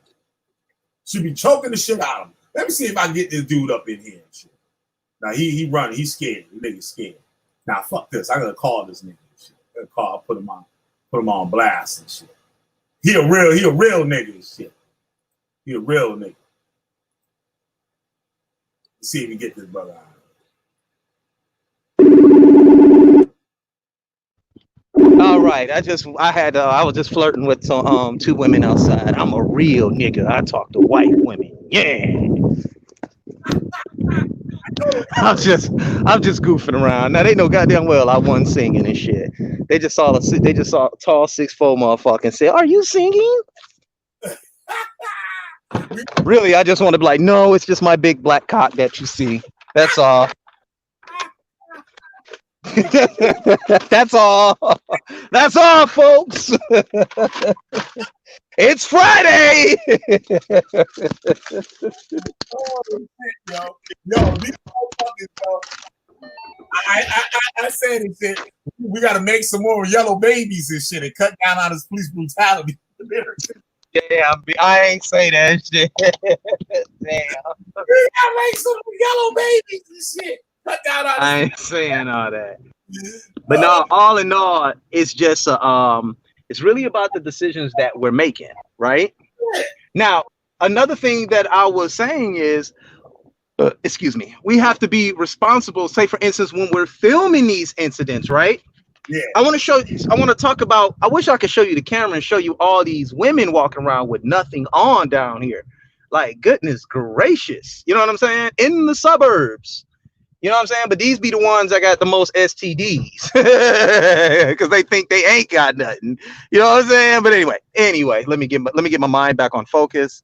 Should be choking the shit out of them. Let me see if I can get this dude up in here. Shit. Now he running. He's scared. The nigga's scared. Now fuck this. I gotta call this nigga. Shit. I gotta call. Put him on blast and shit. He a real nigga and shit. He a real nigga. Let's see if we get this brother out. All right, I was just flirting with some two women outside. I'm a real nigga. I talk to white women. Yeah. I'm just goofing around. Now they know goddamn well I wasn't singing and shit. They just saw a tall 6'4" motherfucker and said, "Are you singing?" Really, I just want to be like, no, it's just my big black cock that you see. That's all. That's all. That's all, folks. It's Friday. Oh, shit, yo, these motherfuckers, yo. I said it, shit. We got to make some more yellow babies and shit and cut down on this police brutality. Yeah, I ain't say that shit. Damn. We got to make some yellow babies and shit. Cut down on I ain't saying all that. But no, all in all, it's just it's really about the decisions that we're making, right? Now, another thing that I was saying is, excuse me, we have to be responsible. Say, for instance, when we're filming these incidents, right? Yeah. I want to talk about, I wish I could show you the camera and show you all these women walking around with nothing on down here. Like, goodness gracious. You know what I'm saying? In the suburbs. You know what I'm saying? But these be the ones that got the most STDs because they think they ain't got nothing. You know what I'm saying? But anyway, let me get my mind back on focus.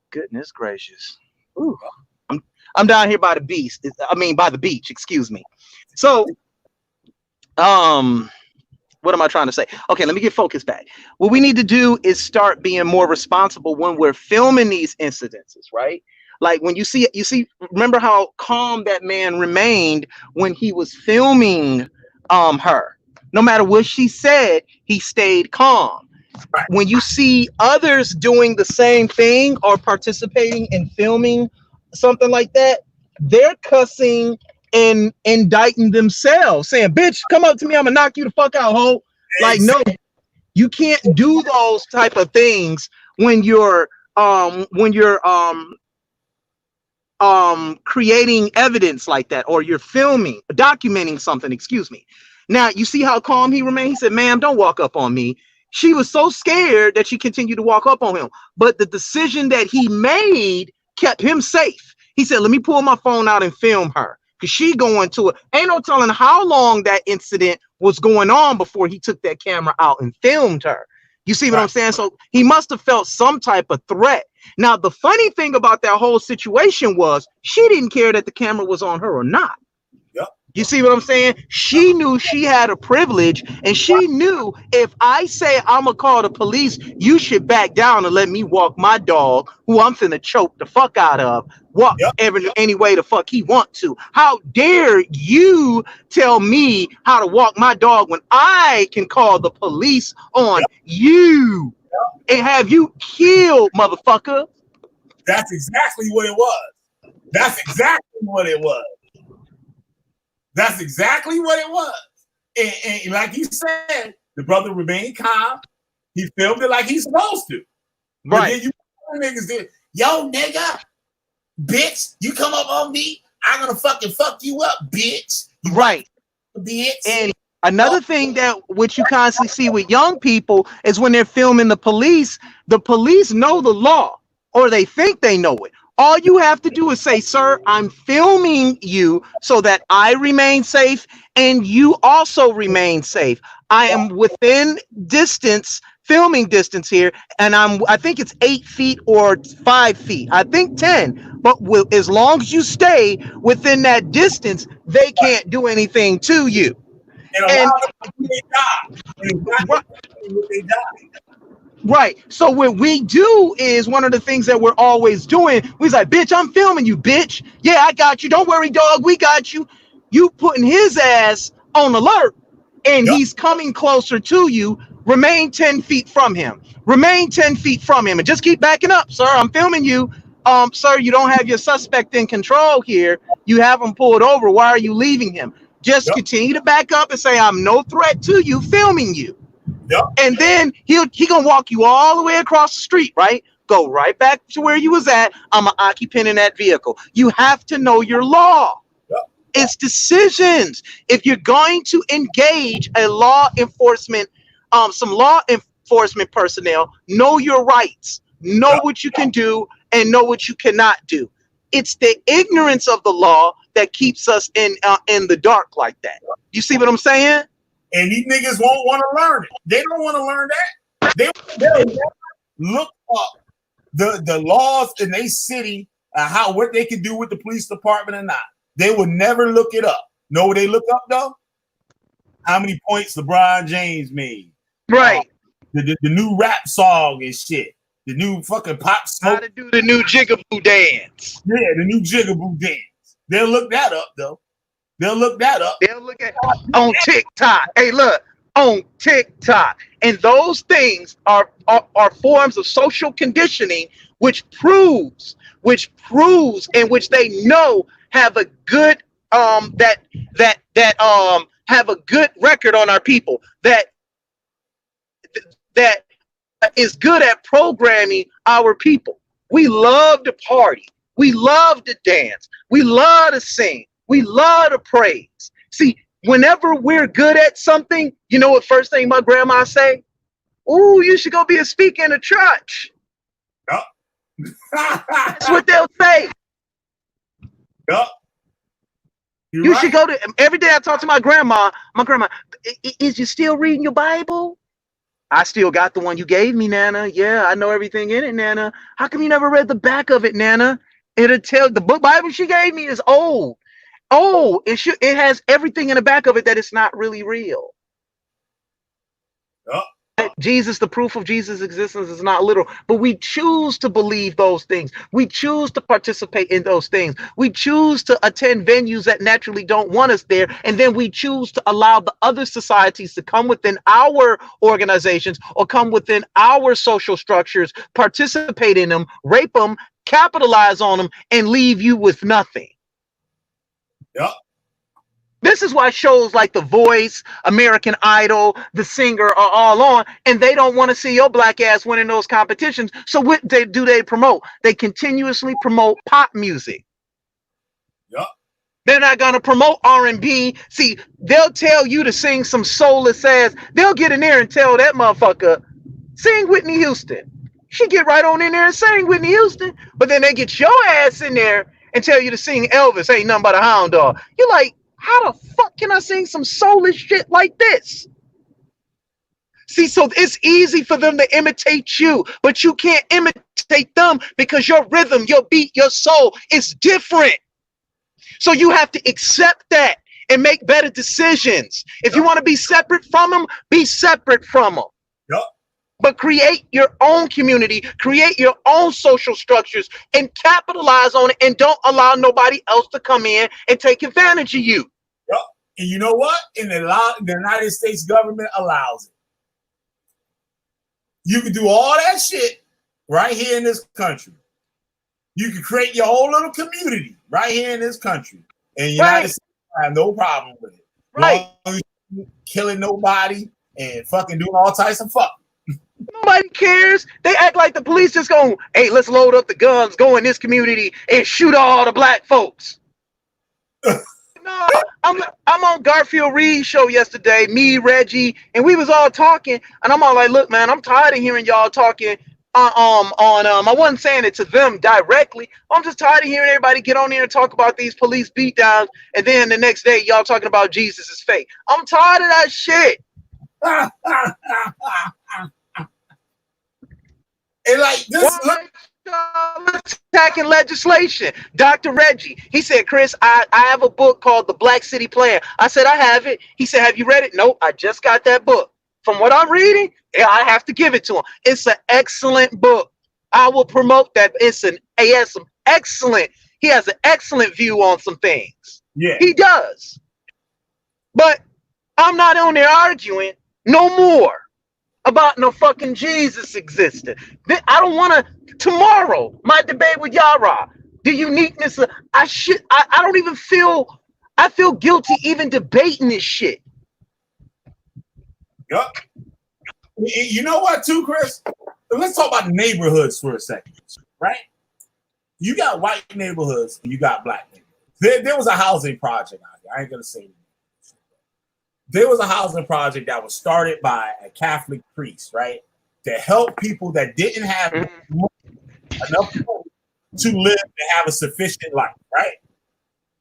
Goodness gracious. Ooh. I'm down here by the by the beach, excuse me. So, what am I trying to say? Okay, let me get focused back. What we need to do is start being more responsible when we're filming these incidences, right? Like when you see, remember how calm that man remained when he was filming her. No matter what she said, he stayed calm. Right. When you see others doing the same thing or participating in filming something like that, they're cussing and indicting themselves, saying, bitch, come up to me, I'm gonna knock you the fuck out, ho. Like, no, you can't do those type of things when you're creating evidence like that, or you're documenting something, excuse me. Now, you see how calm he remained? He said, ma'am, don't walk up on me. She was so scared that she continued to walk up on him. But the decision that he made kept him safe. He said, let me pull my phone out and film her. Because she going to it. Ain't no telling how long that incident was going on before he took that camera out and filmed her. You see what I'm saying? So he must have felt some type of threat. Now, the funny thing about that whole situation was she didn't care that the camera was on her or not. Yep. You see what I'm saying? She knew she had a privilege, and she knew if I say I'm gonna call the police, you should back down and let me walk my dog, who I'm finna choke the fuck out of, walk any way the fuck he want to. How dare you tell me how to walk my dog when I can call the police on you and have you killed, motherfucker? That's exactly what it was. That's exactly what it was. That's exactly what it was. And like you said, the brother remained calm. He filmed it like he's supposed to. Right. But then you niggas did, yo, nigga, bitch, you come up on me, I'm gonna fucking fuck you up, bitch. Right. Bitch. And another thing that which you constantly see with young people is when they're filming the police know the law, or they think they know it. All you have to do is say, sir, I'm filming you so that I remain safe and you also remain safe. I am within filming distance here, and I think it's 8 feet or 5 feet. I think 10. But as long as you stay within that distance, they can't do anything to you. And they die. They die. Right. So what we do is one of the things that we're always doing. We're like, bitch, I'm filming you, bitch. Yeah, I got you. Don't worry, dog. We got you. You putting his ass on alert, and he's coming closer to you. Remain 10 feet from him. Remain 10 feet from him, and just keep backing up, sir. I'm filming you. Sir, you don't have your suspect in control here. You have him pulled over. Why are you leaving him? Just continue to back up and say, I'm no threat to you, filming you. And then he gonna walk you all the way across the street, right? Go right back to where you was at. I'm an occupant in that vehicle. You have to know your law. It's decisions. If you're going to engage a law enforcement, some law enforcement personnel, know your rights, know what you can do, and know what you cannot do. It's the ignorance of the law that keeps us in the dark like that. You see what I'm saying? And these niggas won't want to learn it. They don't want to learn that. They'll never look up the laws in a city, what they can do with the police department or not. They would never look it up. Know what they look up though? How many points LeBron James made? Right. The new rap song and shit. The new fucking pop smoke. How to do the new jigaboo dance. Yeah, the new jigaboo dance. They'll look that up though. They'll look that up. They'll look at on TikTok. Hey, look, on TikTok. And those things are forms of social conditioning which proves and which they know have a good have a good record on our people that is good at programming our people. We love to party. We love to dance. We love to sing. We love to praise. See, whenever we're good at something, you know what first thing my grandma say? Ooh, you should go be a speaker in a church. Yep. That's what they'll say. Yep. You should go to, every day I talk to my grandma, is you still reading your Bible? I still got the one you gave me, Nana. Yeah, I know everything in it, Nana. How come you never read the back of it, Nana? It'll tell, the book Bible she gave me is old. Oh, it has everything in the back of it that it's not really real. Yep. Jesus, the proof of Jesus' existence is not literal, but we choose to believe those things. We choose to participate in those things. We choose to attend venues that naturally don't want us there. And then we choose to allow the other societies to come within our organizations or come within our social structures, participate in them, rape them, capitalize on them, and leave you with nothing. Yep. This is why shows like The Voice, American Idol, The Singer are all on, and they don't want to see your black ass winning those competitions. So what they promote? They continuously promote pop music. Yep. They're not going to promote R&B. See, they'll tell you to sing some soulless ass. They'll get in there and tell that motherfucker, sing Whitney Houston. She get right on in there and sing Whitney Houston. But then they get your ass in there and tell you to sing Elvis, Ain't Nothing But a Hound Dog. You're like, how the fuck can I sing some soulless shit like this? See, so it's easy for them to imitate you, but you can't imitate them because your rhythm, your beat, your soul is different. So you have to accept that and make better decisions. If you want to be separate from them, be separate from them. Yep. But create your own community, create your own social structures, and capitalize on it, and don't allow nobody else to come in and take advantage of you. Yep. And you know what? The United States government allows it. You can do all that shit right here in this country. You can create your whole little community right here in this country. And the United States have no problem with it. Right. Long as you're killing nobody and fucking doing all types of fuck. Nobody cares. They act like the police just going, hey, let's load up the guns, go in this community and shoot all the black folks. No, I'm on Garfield Reed's show yesterday, me, Reggie, and we was all talking, and I'm all like, look, man, I'm tired of hearing y'all talking I wasn't saying it to them directly. I'm just tired of hearing everybody get on there and talk about these police beatdowns, and then the next day y'all talking about Jesus is fake. I'm tired of that shit. And like this, attacking legislation. Dr. Reggie, he said, Chris, I have a book called The Black City Plan. I said, I have it. He said, have you read it? Nope, I just got that book. From what I'm reading, I have to give it to him. It's an excellent book. I will promote that. He has an excellent view on some things. Yeah, he does. But I'm not on there arguing no more about no fucking Jesus existed. I don't want to. Tomorrow, my debate with Yara, the uniqueness of I don't even feel. I feel guilty even debating this shit. Yep. You know what, too, Chris? Let's talk about the neighborhoods for a second, right? You got white neighborhoods and you got black neighborhoods. There was a housing project out there. I ain't gonna say it. There was a housing project that was started by a Catholic priest, right, to help people that didn't have enough to live and have a sufficient life, right?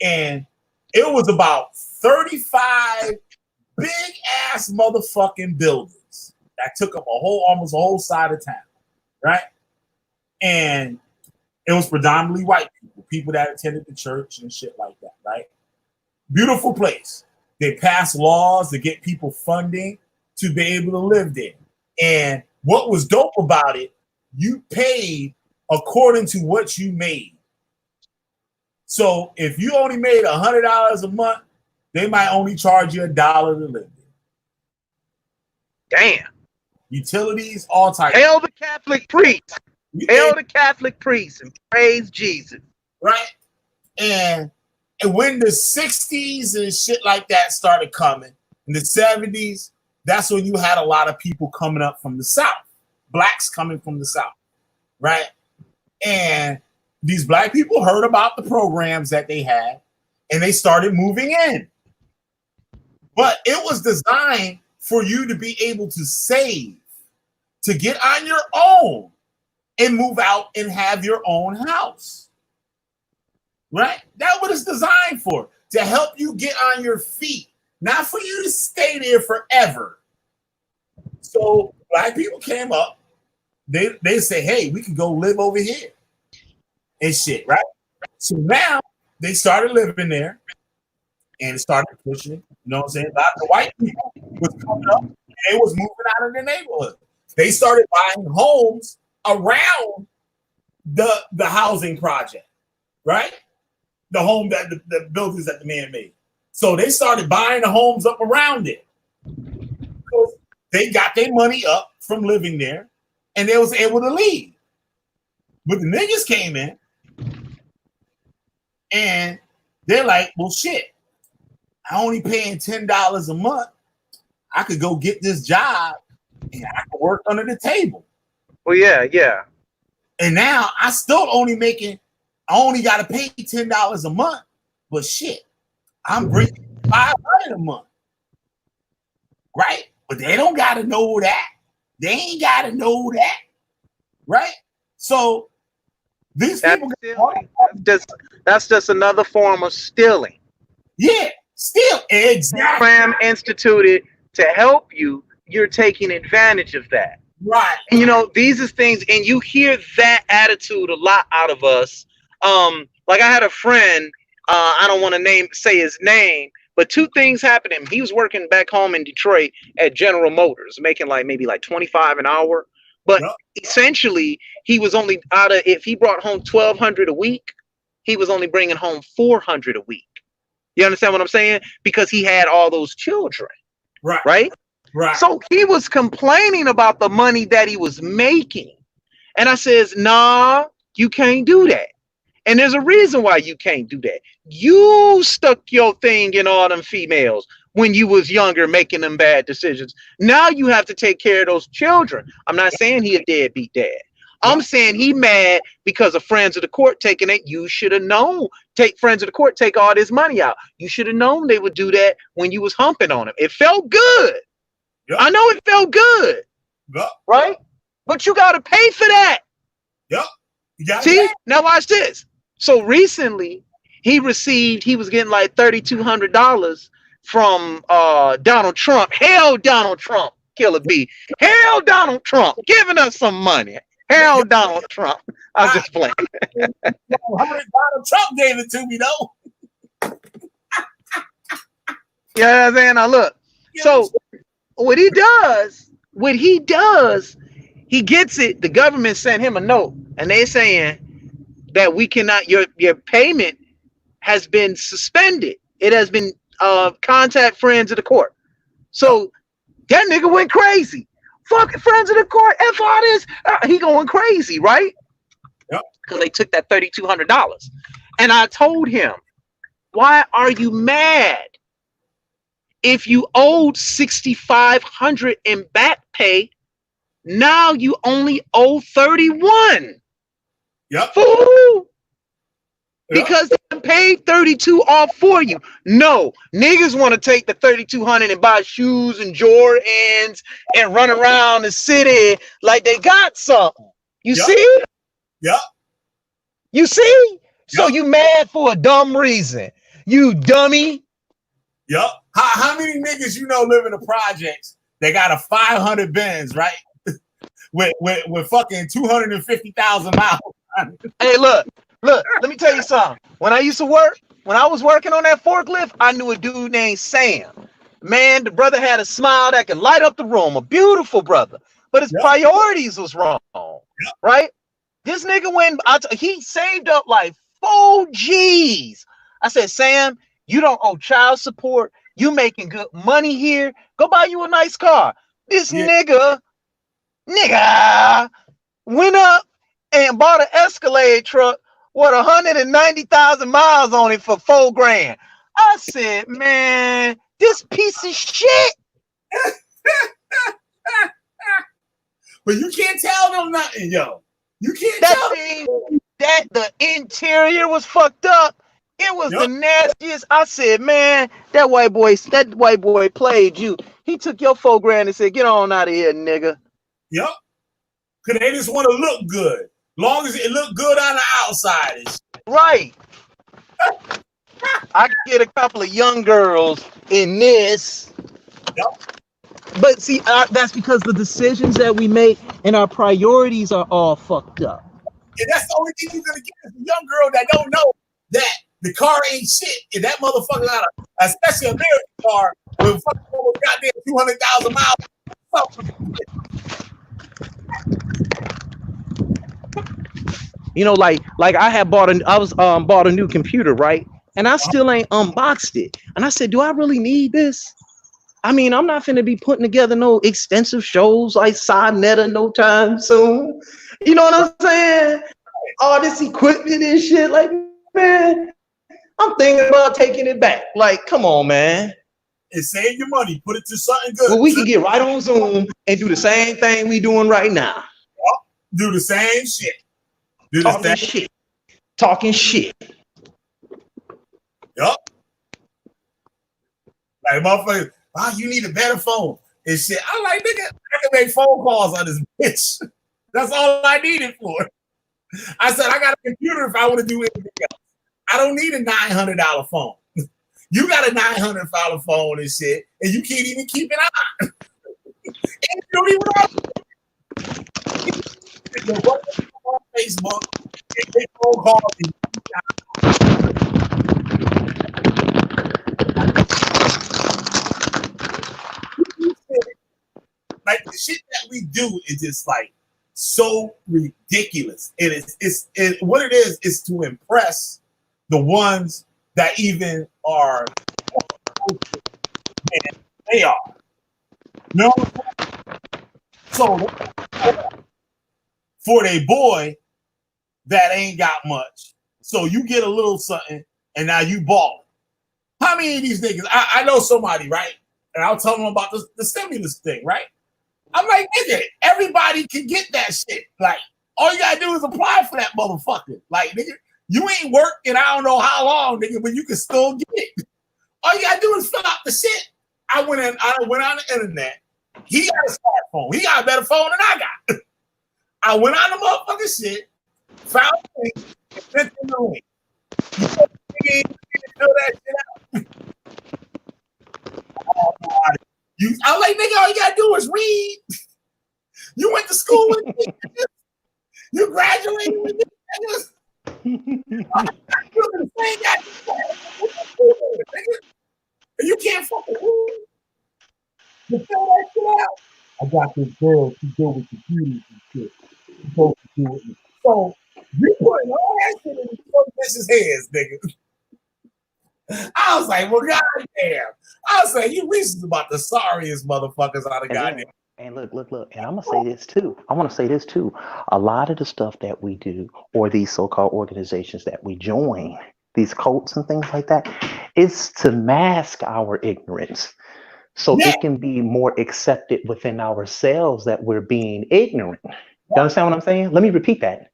And it was about 35 big ass motherfucking buildings that took up almost a whole side of town, right? And it was predominantly white people that attended the church and shit like that, right? Beautiful place. They passed laws to get people funding to be able to live there. And what was dope about it, you paid according to what you made. So if you only made $100 a month, they might only charge you $1 to live there. Damn. Utilities, all types. Hail the Catholic priest. Hail the Catholic priest and praise Jesus. Right? And when the 60s and shit like that started coming, in the 70s, that's when you had a lot of people coming up from the South. Blacks coming from the South. Right? And these black people heard about the programs that they had, and they started moving in. But it was designed for you to be able to save, to get on your own and move out and have your own house. Right? That's what it's designed for, to help you get on your feet, not for you to stay there forever. So black people came up, they say, hey, we can go live over here and shit, right? So now they started living there and it started pushing it. You know what I'm saying? A lot of the white people was coming up and they was moving out of the neighborhood. They started buying homes around the housing project, right? The home that the buildings that the man made. So they started buying the homes up around it. So they got their money up from living there and they was able to leave. But the niggas came in and they're like, well, shit, I only paying $10 a month. I could go get this job and I could work under the table. Well, yeah. And now I still only got to pay $10 a month, but shit, I'm bringing $500 a month, right? But they don't got to know that. They ain't got to know that, right? So these people, that's just another form of stealing. Yeah, steal exactly. Program instituted to help you. You're taking advantage of that, right? And, you know, these are things, and you hear that attitude a lot out of us. Like I had a friend, I don't want to say his name, but two things happened to him. He was working back home in Detroit at General Motors, making maybe $25 an hour. But essentially, he was only if he brought home $1,200 a week, he was only bringing home $400 a week. You understand what I'm saying? Because he had all those children, right? So he was complaining about the money that he was making. And I says, nah, you can't do that. And there's a reason why you can't do that. You stuck your thing in all them females when you was younger, making them bad decisions. Now you have to take care of those children. I'm not saying he a deadbeat dad. I'm saying he mad because of friends of the court taking it. You should have known. Friends of the court take all this money out. You should have known they would do that when you was humping on him. It felt good. Yep. I know it felt good. Yep. Right? But you got to pay for that. Yep. See? Now watch this. So recently, he was getting like $3,200 from Donald Trump. Hell, Donald Trump, Killer B. Hell, Donald Trump, giving us some money. Hell, Donald Trump. I'm just playing. Donald Trump gave it to me, though. Yeah, you know saying? Now look. So what he does, he gets it. The government sent him a note, and they saying that we cannot. Your payment has been suspended. It has been contact friends of the court. So that nigga went crazy. Fucking friends of the court. F all this. He going crazy, right? Yep. Because they took that $3,200. And I told him, why are you mad? If you owed $6,500 in back pay, now you only owe $31. Yep. Fool. Because they paid $32 off for you. No, niggas want to take the $3,200 and buy shoes and Jordans and run around the city like they got something. You see? Yep. You see? So you mad for a dumb reason. You dummy. Yep. How many niggas you know live in the projects? They got a 500 Benz, right? with fucking 250,000 miles. Hey, look, let me tell you something. When I was working on that forklift, I knew a dude named Sam. Man, the brother had a smile that could light up the room, a beautiful brother, but his priorities was wrong, right? This nigga he saved up like 4 G's. I said, Sam, you don't owe child support. You making good money here. Go buy you a nice car. This nigga went up and bought an Escalade truck with 190,000 miles on it for $4,000. I said, man, this piece of shit. But you can't tell them nothing, yo. You can't tell them that the interior was fucked up. It was the nastiest. I said, man, that white boy played you. He took your $4,000 and said, get on out of here, nigga. Yep. Cause they just want to look good. Long as it look good on the outside. Right. I get a couple of young girls in this. Yep. But see, that's because the decisions that we make and our priorities are all fucked up. And that's the only thing you're gonna get is a young girl that don't know that the car ain't shit. And that motherfucker got especially a American car with fucking almost goddamn 200,000 miles. You know, like I had bought a new computer, right? And I still ain't unboxed it. And I said, do I really need this? I mean, I'm not finna be putting together no extensive shows like Sonetta no time soon. You know what I'm saying? All this equipment and shit, like, man, I'm thinking about taking it back. Like, come on, man. And save your money, put it to something good. Well, we can get right on Zoom and do the same thing we doing right now. Do the same shit. Talking shit. Yup. Like, motherfucker, you need a better phone and shit. I'm like, nigga, I can make phone calls on this bitch. That's all I need it for. I said, I got a computer if I want to do anything else. I don't need a $900 phone. You got a $900 phone and shit, and you can't even keep it on. And you don't even know. On Facebook and make phone calls. Like the shit that we do is just like so ridiculous. And it's what it is to impress the ones that even are and they are. No. So for a boy that ain't got much, so you get a little something and now you ball. How many of these niggas? I know somebody, right? And I'll tell them about the stimulus thing, right? I'm like, nigga, everybody can get that shit. Like, all you gotta do is apply for that motherfucker. Like, nigga, you ain't worked in I don't know how long, nigga, but you can still get it. All you gotta do is fill out the shit. I went on the internet. He got a smartphone. He got a better phone than I got. I went on the motherfucking shit, found the link, and sent him the link. You fill that shit out. I'm like, nigga, all you gotta do is read. You went to school with me. You graduated with me. You can't fucking read. You fill that shit out. I got this girl, she deal with computers and shit. She's supposed to do it. So you putting all that shit in some bitch's hands, nigga. I was like, well, goddamn. I was like, you reasons about the sorriest motherfuckers out of goddamn. And look. And I'm going to say this too. I want to say this too. A lot of the stuff that we do, or these so-called organizations that we join, these cults and things like that, is to mask our ignorance. So it can be more accepted within ourselves that we're being ignorant. You understand what I'm saying? Let me repeat that.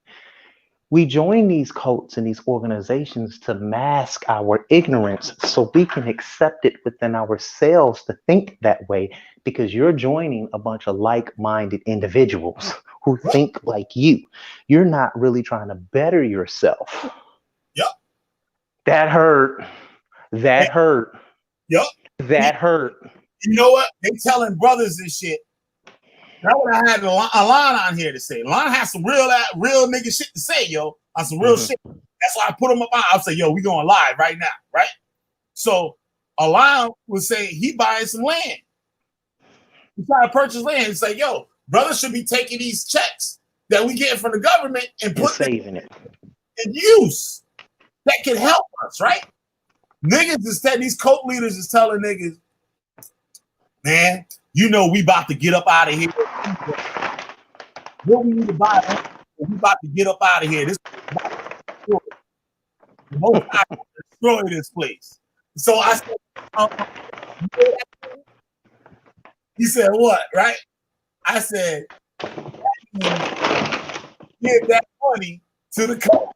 We join these cults and these organizations to mask our ignorance so we can accept it within ourselves to think that way, because you're joining a bunch of like-minded individuals who think like you. You're not really trying to better yourself. Yep. That hurt. That hurt. Yep. That hurt. You know what? They telling brothers and shit That's what I had Alon on here to say. Alon has some real nigga shit to say, yo, on some real shit. That's why I put him up on. I'll say, yo, we going live right now, right? So Alon was saying he buying some land. He trying to purchase land. He's like, yo, brother should be taking these checks that we get from the government and putting it in use. That can help us, right? Niggas instead, these cult leaders is telling niggas, man, you know we about to get up out of here. What we need to buy, we about to get up out of here. This is most I can destroy this place. So I said, he said, what, right? I said, give that money to the cult.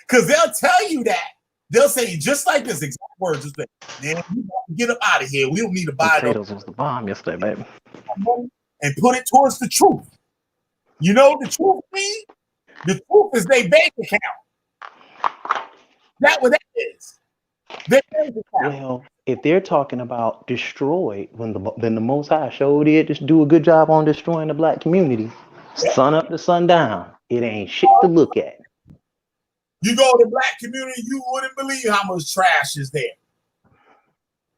Because they'll tell you that. They'll say just like this exact words. Just like, man, we got to get up out of here. We don't need to buy potatoes was the bomb yesterday, baby. And put it towards the truth. You know what the truth means? The truth is their bank account. That's what that is. Their bank account. Well, if they're talking about destroyed, when the Most High showed it, just do a good job on destroying the black community, sun up to sundown, it ain't shit to look at. You go to the black community, you wouldn't believe how much trash is there.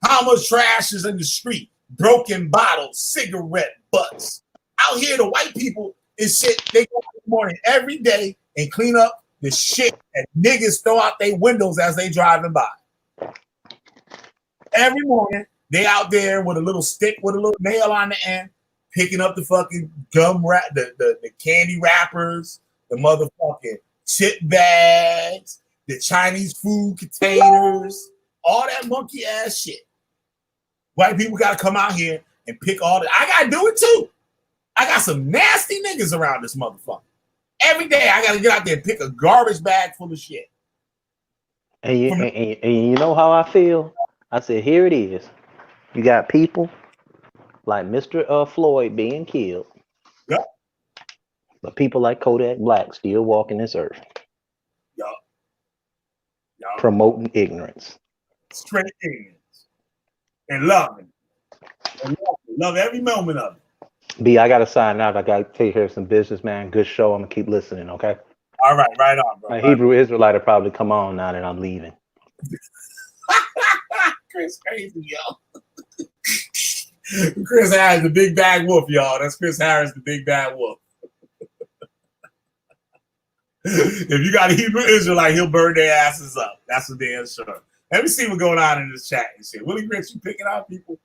How much trash is in the street. Broken bottles, cigarette butts. Out here, the white people is shit. They go out in the morning every day and clean up the shit that niggas throw out their windows as they driving by. Every morning, they out there with a little stick with a little nail on the end, picking up the fucking gum wrap, the candy wrappers, the motherfucking chip bags, the Chinese food containers, all that monkey ass shit. White people gotta come out here and pick all that. I gotta do it too. I got some nasty niggas around this motherfucker. Every day I gotta get out there and pick a garbage bag full of shit. And you know how I feel? I said, here it is. You got people like Mr. Floyd being killed. Yep. But people like Kodak Black still walking this earth. Yep. Promoting ignorance. Straight ignorance. And loving. Love every moment of it. B, I gotta sign out. I gotta take care of some business, man. Good show. I'm gonna keep listening, okay? All right, right on, bro. My Hebrew Israelite will probably come on now that I'm leaving. Chris crazy, yo. Chris Harris, the big bad wolf, y'all. That's Chris Harris, the big bad wolf. If you got a Hebrew Israelite, he'll burn their asses up. That's for damn sure. Let me see what's going on in this chat and shit. Willie Rich, you picking out people?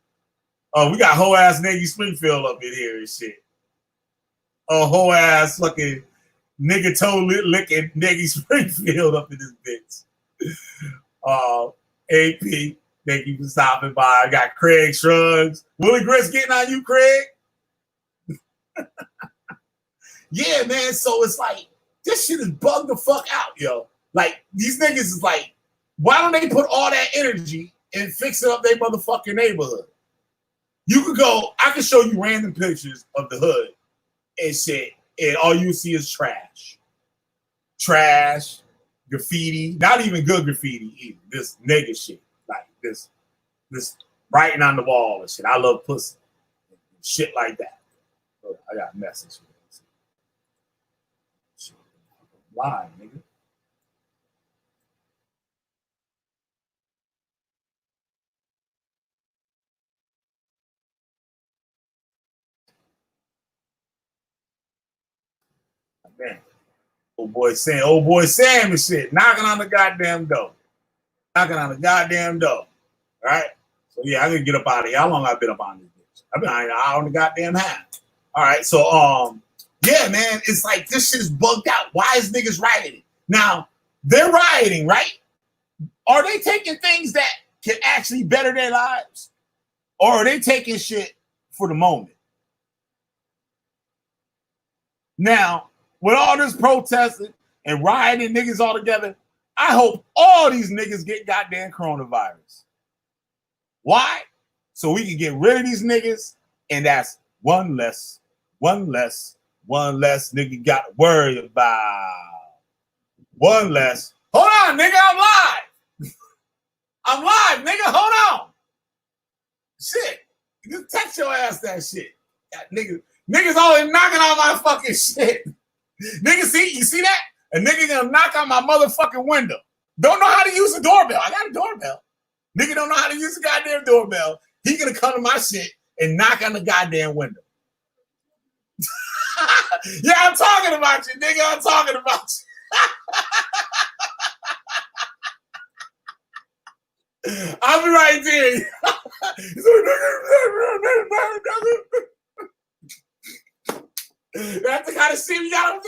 Oh, we got whole ass Nagy Springfield up in here and shit. Oh, whole ass fucking nigga toe licking Nagy Springfield up in this bitch. AP, thank you for stopping by. I got Craig Shrugs. Willie Grits getting on you, Craig? Yeah, man. So it's like, this shit is bugged the fuck out, yo. Like, these niggas is like, why don't they put all that energy and fixing up their motherfucking neighborhood? You could go, I can show you random pictures of the hood and shit, and all you see is trash. Trash, graffiti, not even good graffiti either. This nigga shit. Like this writing on the wall and shit. I love pussy. Shit like that. I got a message. Live, nigga. Man. Old boy Sam and shit, knocking on the goddamn door. Right? So yeah, I can get up out of here. How long I've been up on this bitch? I've been an hour and a goddamn half. All right, so yeah, man, it's like this shit is bugged out. Why is niggas rioting? Now, they're rioting, right? Are they taking things that can actually better their lives? Or are they taking shit for the moment? Now, with all this protesting and rioting niggas all together, I hope all these niggas get goddamn coronavirus. Why? So we can get rid of these niggas, and that's one less nigga got to worry about. One less. Hold on, nigga, I'm live. I'm live, nigga, hold on. Shit. Just text your ass that shit. That nigga, Niggas always knocking on my fucking shit. Niggas, you see that? A nigga gonna knock on my motherfucking window. Don't know how to use a doorbell. I got a doorbell. Nigga don't know how to use a goddamn doorbell. He gonna come to my shit and knock on the goddamn window. Yeah, I'm talking about you, nigga. I'm talking about you. I'll be right there. That's the kind of shit we gotta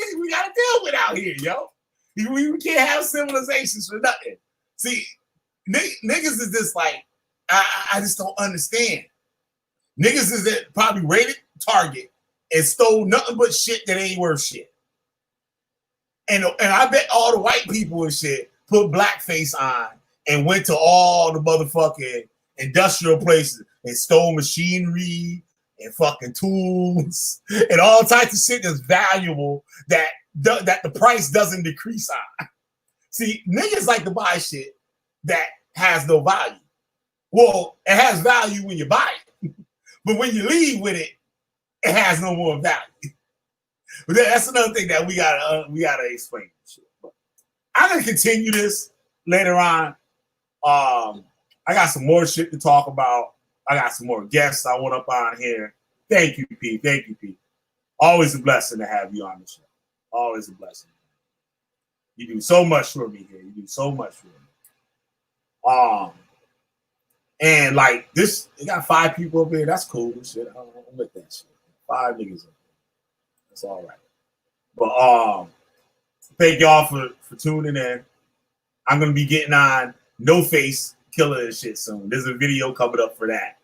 deal with out here, yo. We can't have civilizations for nothing. See, niggas is just like, I just don't understand. Niggas is that probably raided Target and stole nothing but shit that ain't worth shit. And I bet all the white people and shit put blackface on and went to all the motherfucking industrial places and stole machinery and fucking tools and all types of shit that's valuable that the price doesn't decrease on. See, niggas like to buy shit that has no value. Well, it has value when you buy it, but when you leave with it, it has no more value. But that's another thing that we gotta explain. But I'm gonna continue this later on. I got some more shit to talk about. I got some more guests I want up on here. Thank you, P. Thank you, P. Always a blessing to have you on the show. Always a blessing. You do so much for me here. You do so much for me. And like this, they got 5 people up here. That's cool. Shit, I don't with that shit. 5 niggas up here. That's all right. But thank y'all for tuning in. I'm gonna be getting on No Face Killer and shit soon. There's a video coming up for that.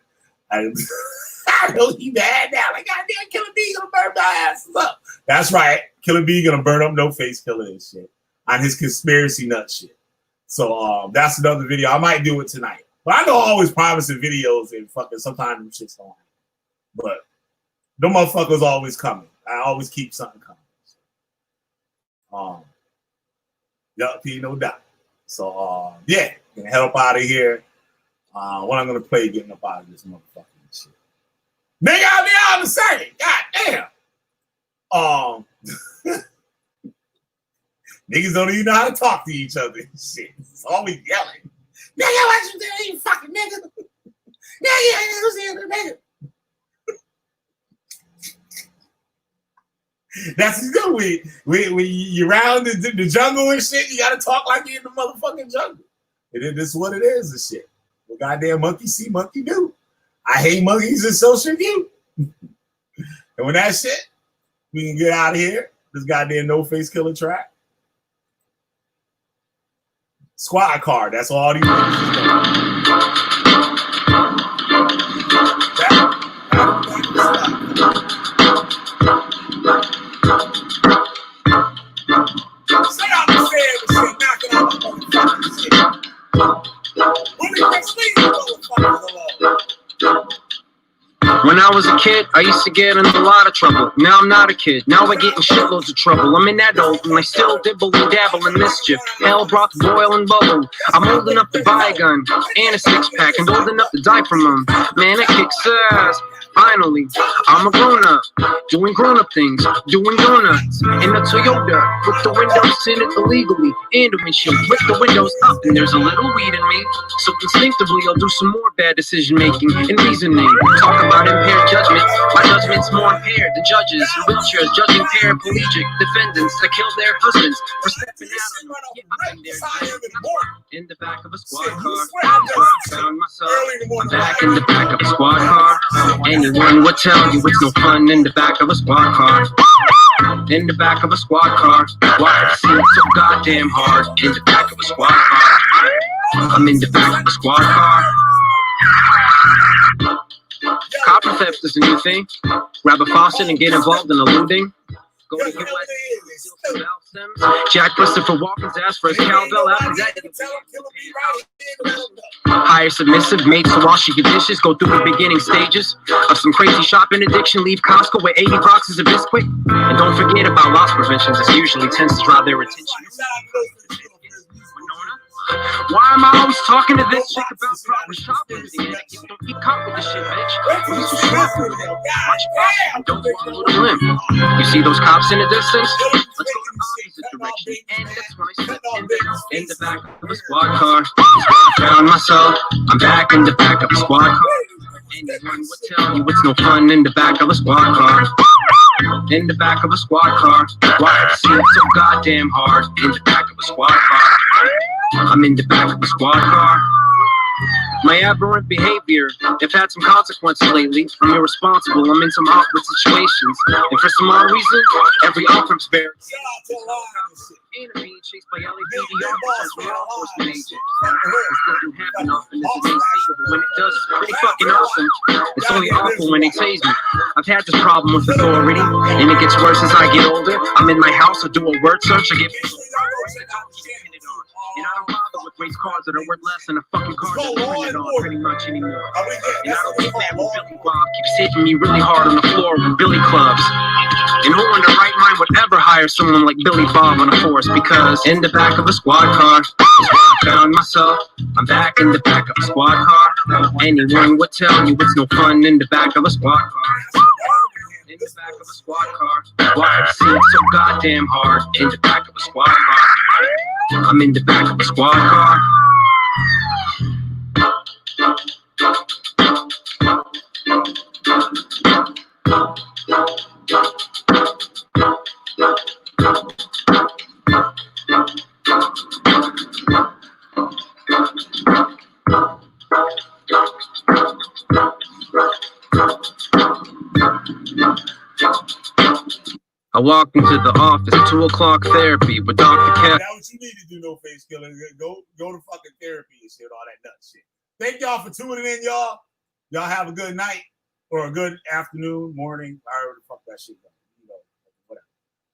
I know he mad now. Like, goddamn, Killer B gonna burn my asses up. That's right. Killer B gonna burn up No Face Killer and shit on his conspiracy nut shit. So that's another video. I might do it tonight. But I know I'm always promising videos and fucking sometimes them shit's don't happen. But them motherfuckers always coming. I always keep something coming. Yup, P, no doubt. So yeah, gonna head up out of here. What I'm gonna play getting up out of this motherfucking shit. Nigga, I'll be out in a second. God damn. Niggas don't even know how to talk to each other and shit. It's always yelling. Nigga, what you doing, you fucking nigga? Nigga. That's what you do when you around the jungle and shit. You gotta talk like you're in the motherfucking jungle. And this is what it is and shit. Well, goddamn monkey see, monkey do. I hate monkeys and so should you. And when that shit, we can get out of here. This goddamn No Face Killer track. Squad car. That's all these niggas do. Stay out the sand and shit, knocking out the motherfucking shit. Really, let's leave the motherfuckers alone. When I was a kid, I used to get in a lot of trouble. Now I'm not a kid. Now I get in shitloads of trouble. I'm in that old and I still dibble and dabble in mischief. Hell brought the boil and bubble. I'm old enough to buy a gun and a 6-pack and old enough to die from them. Man, that kicks ass. Finally, I'm a grown-up, doing grown-up things, doing donuts in a Toyota with the windows tinted illegally and a windshield with the windows up, and there's a little weed in me. So instinctively, I'll do some more bad decision-making and reasoning. Talk about impaired judgment. My judgment's more impaired than judges in wheelchairs judging paraplegic defendants that kill their husbands for stepping out in the back of a squad car. Found myself back in the back of a squad car. Anyone would tell you it's no fun in the back of a squad car. In the back of a squad car. Why it seems so goddamn hard in the back of a squad car. I'm in the back of a squad car. Copper theft is a new thing. Grab a faucet and get involved in a looting. Go to US. Jack Christopher Walken's asked for his cowbell after that. Hire submissive maids to wash your dishes. Go through the beginning stages of some crazy shopping addiction. Leave Costco with 80 boxes of Bisquick. And don't forget about loss prevention. This usually tends to draw their attention. Why am I always talking to this chick about proper shoplifting? Don't get caught with this shit, bitch. At least you're smart with it. Watch your back and don't walk with a limp. You see those cops in the distance? Let's go the opposite direction. And that's when I step in the back of a squad car. I found myself. I'm back in the back of a squad car. Anyone would tell you it's no fun in the back of a squad car. In the back of a squad car. Why it seems so goddamn hard in the back of a squad car. I'm in the back of a squad car. My aberrant behavior have had some consequences lately. I'm irresponsible, I'm in some awkward situations. And for some odd reason, every outcome's very and I'm being chased by LAPD officers and law enforcement agents. This doesn't happen often as it may seem, but when it does, it's pretty fucking awesome. It's only awful when they tase me. I've had this problem with authority, and it gets worse as I get older. I'm in my house, I do a word search, I get and I don't bother with race cars that are worth less than a fucking car that I'm printed on pretty much anymore. And I don't get mad when Billy Bob keeps hitting me really hard on the floor with Billy clubs. And who in their right mind would ever hire someone like Billy Bob on a force? Because in the back of a squad car, I found myself. I'm back in the back of a squad car. Anyone would tell you it's no fun in the back of a squad car. In the back of a squad car. Why it seems so goddamn hard in the back of a squad car. I'm in the back of a squad car. I walked into the office, 2 o'clock therapy with Dr. Kev. That's what you need to do, no face killer. Go to fucking therapy and shit, all that nut shit. Thank y'all for tuning in, y'all. Y'all have a good night or a good afternoon, morning, however the fuck that shit goes. You know, whatever.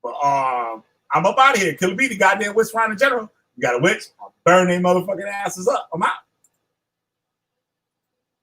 But I'm up out of here. Killer B, the goddamn witch finding general. You got a witch, I'll burn their motherfucking asses up. I'm out.